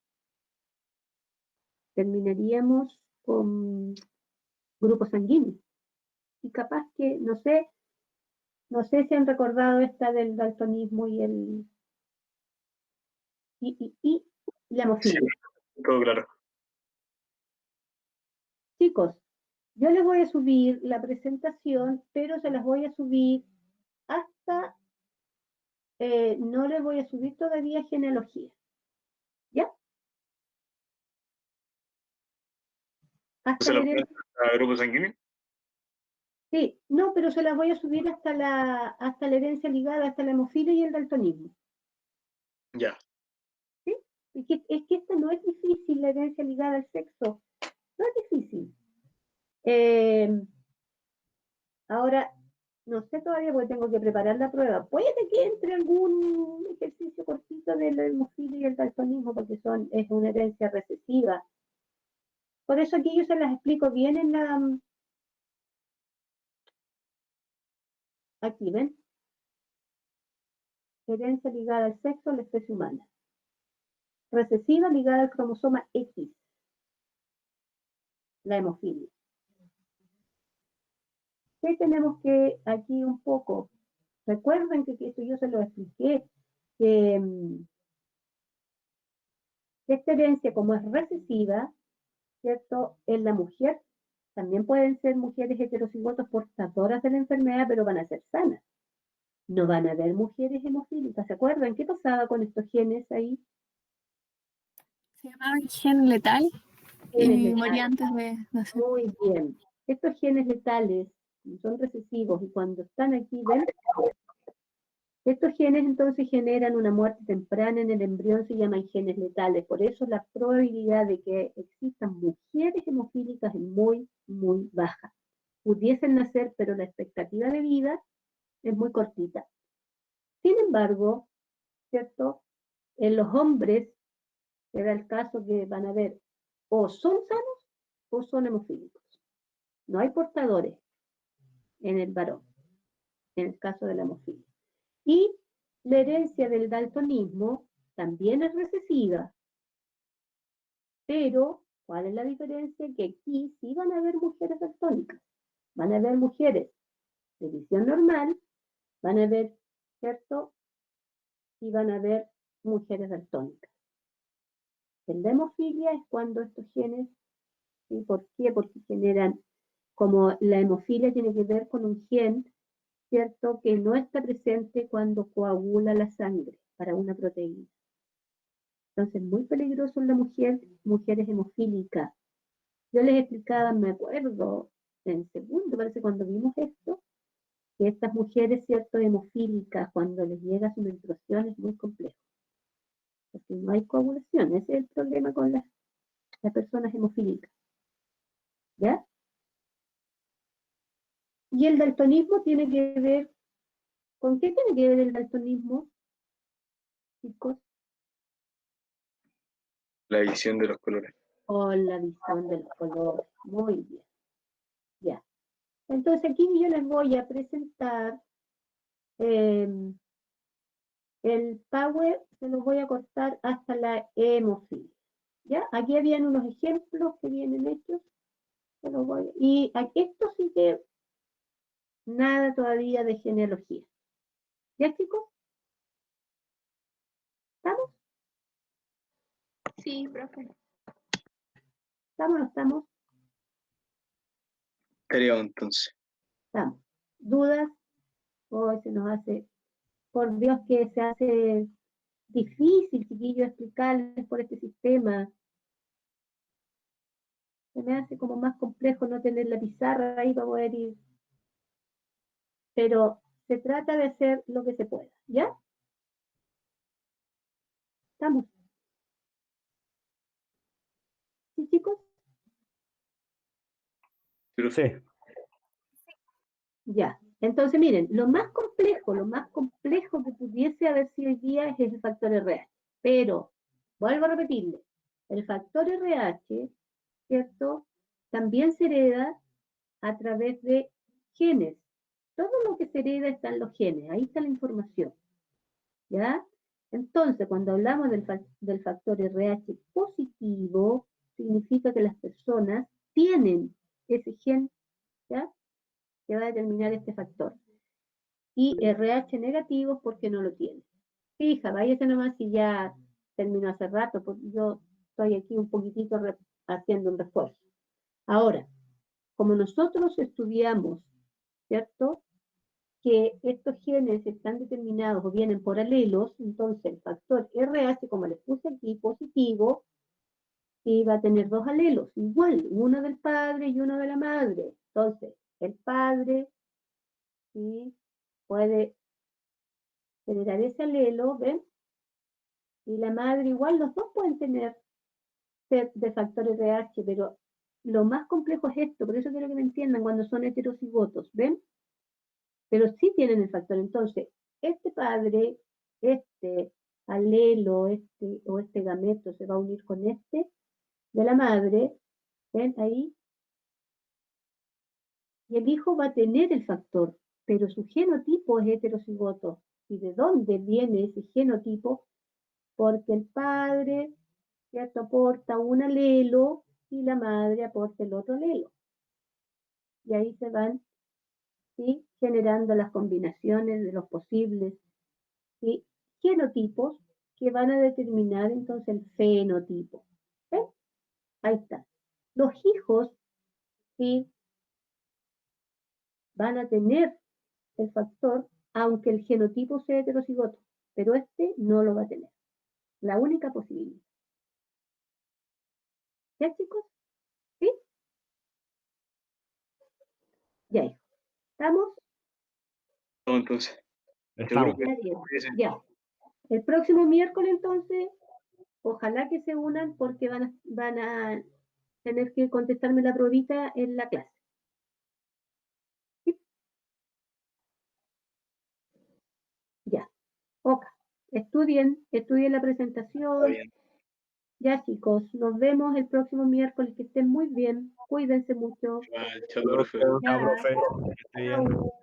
terminaríamos con grupos sanguíneos. Y capaz que, no sé si han recordado esta del daltonismo y la hemofilia. Sí, todo claro. Chicos, yo les voy a subir la presentación, pero se las voy a subir hasta, no les voy a subir todavía genealogía. ¿Ya? Hasta ¿Se lo la herencia. a grupo sanguíneo? Sí, no, pero se las voy a subir hasta la herencia ligada, hasta la hemofilia y el daltonismo. Ya. ¿Sí? Es que esta no es difícil, la herencia ligada al sexo. No es difícil. Ahora, no sé todavía porque tengo que preparar la prueba. Puede que entre algún ejercicio cortito de la hemofilia y el daltonismo porque es una herencia recesiva. Por eso aquí yo se las explico bien en la... Aquí, ¿ven? Herencia ligada al sexo en la especie humana. Recesiva ligada al cromosoma X. La hemofilia. ¿Qué tenemos que aquí un poco? Recuerden que esto yo se lo expliqué, que esta herencia, como es recesiva, ¿cierto? En la mujer, también pueden ser mujeres heterocigotas portadoras de la enfermedad, pero van a ser sanas. No van a haber mujeres hemofílicas. ¿Se acuerdan qué pasaba con estos genes ahí? Se llamaba gen letal Genes y letales. moría antes de nacer. Muy bien. Estos genes letales son recesivos y cuando están aquí, ¿ven? Estos genes entonces generan una muerte temprana en el embrión, se llaman genes letales. Por eso la probabilidad de que existan mujeres hemofílicas es muy, muy baja. Pudiesen nacer, pero la expectativa de vida es muy cortita. Sin embargo, ¿cierto? En los hombres se da el caso que van a ver o son sanos o son hemofílicos. No hay portadores en el varón, en el caso de la hemofilia. Y la herencia del daltonismo también es recesiva, pero ¿cuál es la diferencia? Que aquí sí van a haber mujeres daltónicas, van a haber mujeres de visión normal, van a haber, ¿cierto? Y van a haber mujeres daltónicas. En la hemofilia es cuando estos genes, ¿sí? ¿Por qué? Porque generan, como la hemofilia tiene que ver con un gen ¿cierto? Que no está presente cuando coagula la sangre para una proteína. Entonces, muy peligroso en la mujer, mujeres hemofílicas. Yo les explicaba, me acuerdo, en segundo, parece cuando vimos esto, que estas mujeres, ¿cierto? Hemofílicas, cuando les llega su menstruación es muy complejo. Porque no hay coagulación. Ese es el problema con las personas hemofílicas. ¿Ya? Y el daltonismo tiene que ver, ¿con qué tiene que ver el daltonismo, chicos? La visión de los colores. Con la visión de los colores. Muy bien. Ya. Entonces aquí yo les voy a presentar el Power, se los voy a cortar hasta la hemofilia. ¿Ya? Aquí habían unos ejemplos que vienen hechos. Y esto sí que nada todavía de genealogía. ¿Ya, chicos? ¿Estamos? Sí, profe. ¿Estamos o no estamos? Estaría entonces. Estamos. ¿Dudas? Hoy se nos hace, por Dios que se hace difícil, chiquillo, explicarles por este sistema. Se me hace como más complejo no tener la pizarra ahí para poder ir. Pero se trata de hacer lo que se pueda, ¿ya? ¿Estamos? ¿Sí, chicos? Pero sí. Ya. Entonces, miren, lo más complejo que pudiese haber sido hoy día es el factor RH. Pero, vuelvo a repetirle, el factor RH, ¿cierto? También se hereda a través de genes. Todo lo que se hereda está en los genes, ahí está la información. ¿Ya? Entonces, cuando hablamos del factor RH positivo, significa que las personas tienen ese gen, ¿ya? Que va a determinar este factor. Y RH negativo porque no lo tiene. Fija, váyase nomás si ya terminó hace rato, porque yo estoy aquí un poquitito haciendo un refuerzo. Ahora, como nosotros estudiamos, ¿cierto? Que estos genes están determinados o vienen por alelos, entonces el factor RH, como les puse aquí, positivo, y va a tener dos alelos, igual, uno del padre y uno de la madre. Entonces, el padre ¿sí? puede generar ese alelo, ¿ven? Y la madre igual, los dos pueden tener de factor RH, pero lo más complejo es esto, por eso quiero que me entiendan cuando son heterocigotos, ¿ven? Pero sí tienen el factor. Entonces, este padre, este alelo, o este gameto se va a unir con este de la madre, ¿ven ahí? Y el hijo va a tener el factor, pero su genotipo es heterocigoto. ¿Y de dónde viene ese genotipo? Porque el padre, ¿cierto?, aporta un alelo y la madre aporta el otro alelo. Y ahí se van, ¿sí?, generando las combinaciones de los posibles, ¿sí?, genotipos que van a determinar entonces el fenotipo. ¿Ven? Ahí está. Los hijos, ¿sí?, van a tener el factor, aunque el genotipo sea heterocigoto, pero este no lo va a tener. La única posibilidad. ¿Ya, chicos? ¿Sí? Ya, hijo. ¿Estamos? Entonces. Estamos. Ya. El próximo miércoles, entonces, ojalá que se unan porque van a tener que contestarme la probita en la clase. ¿Sí? Ya. Ok. Estudien la presentación. Ya, chicos, nos vemos el próximo miércoles. Que estén muy bien. Cuídense mucho. Chao, profe. Ya. Chao, profe. Que esté bien. Chao.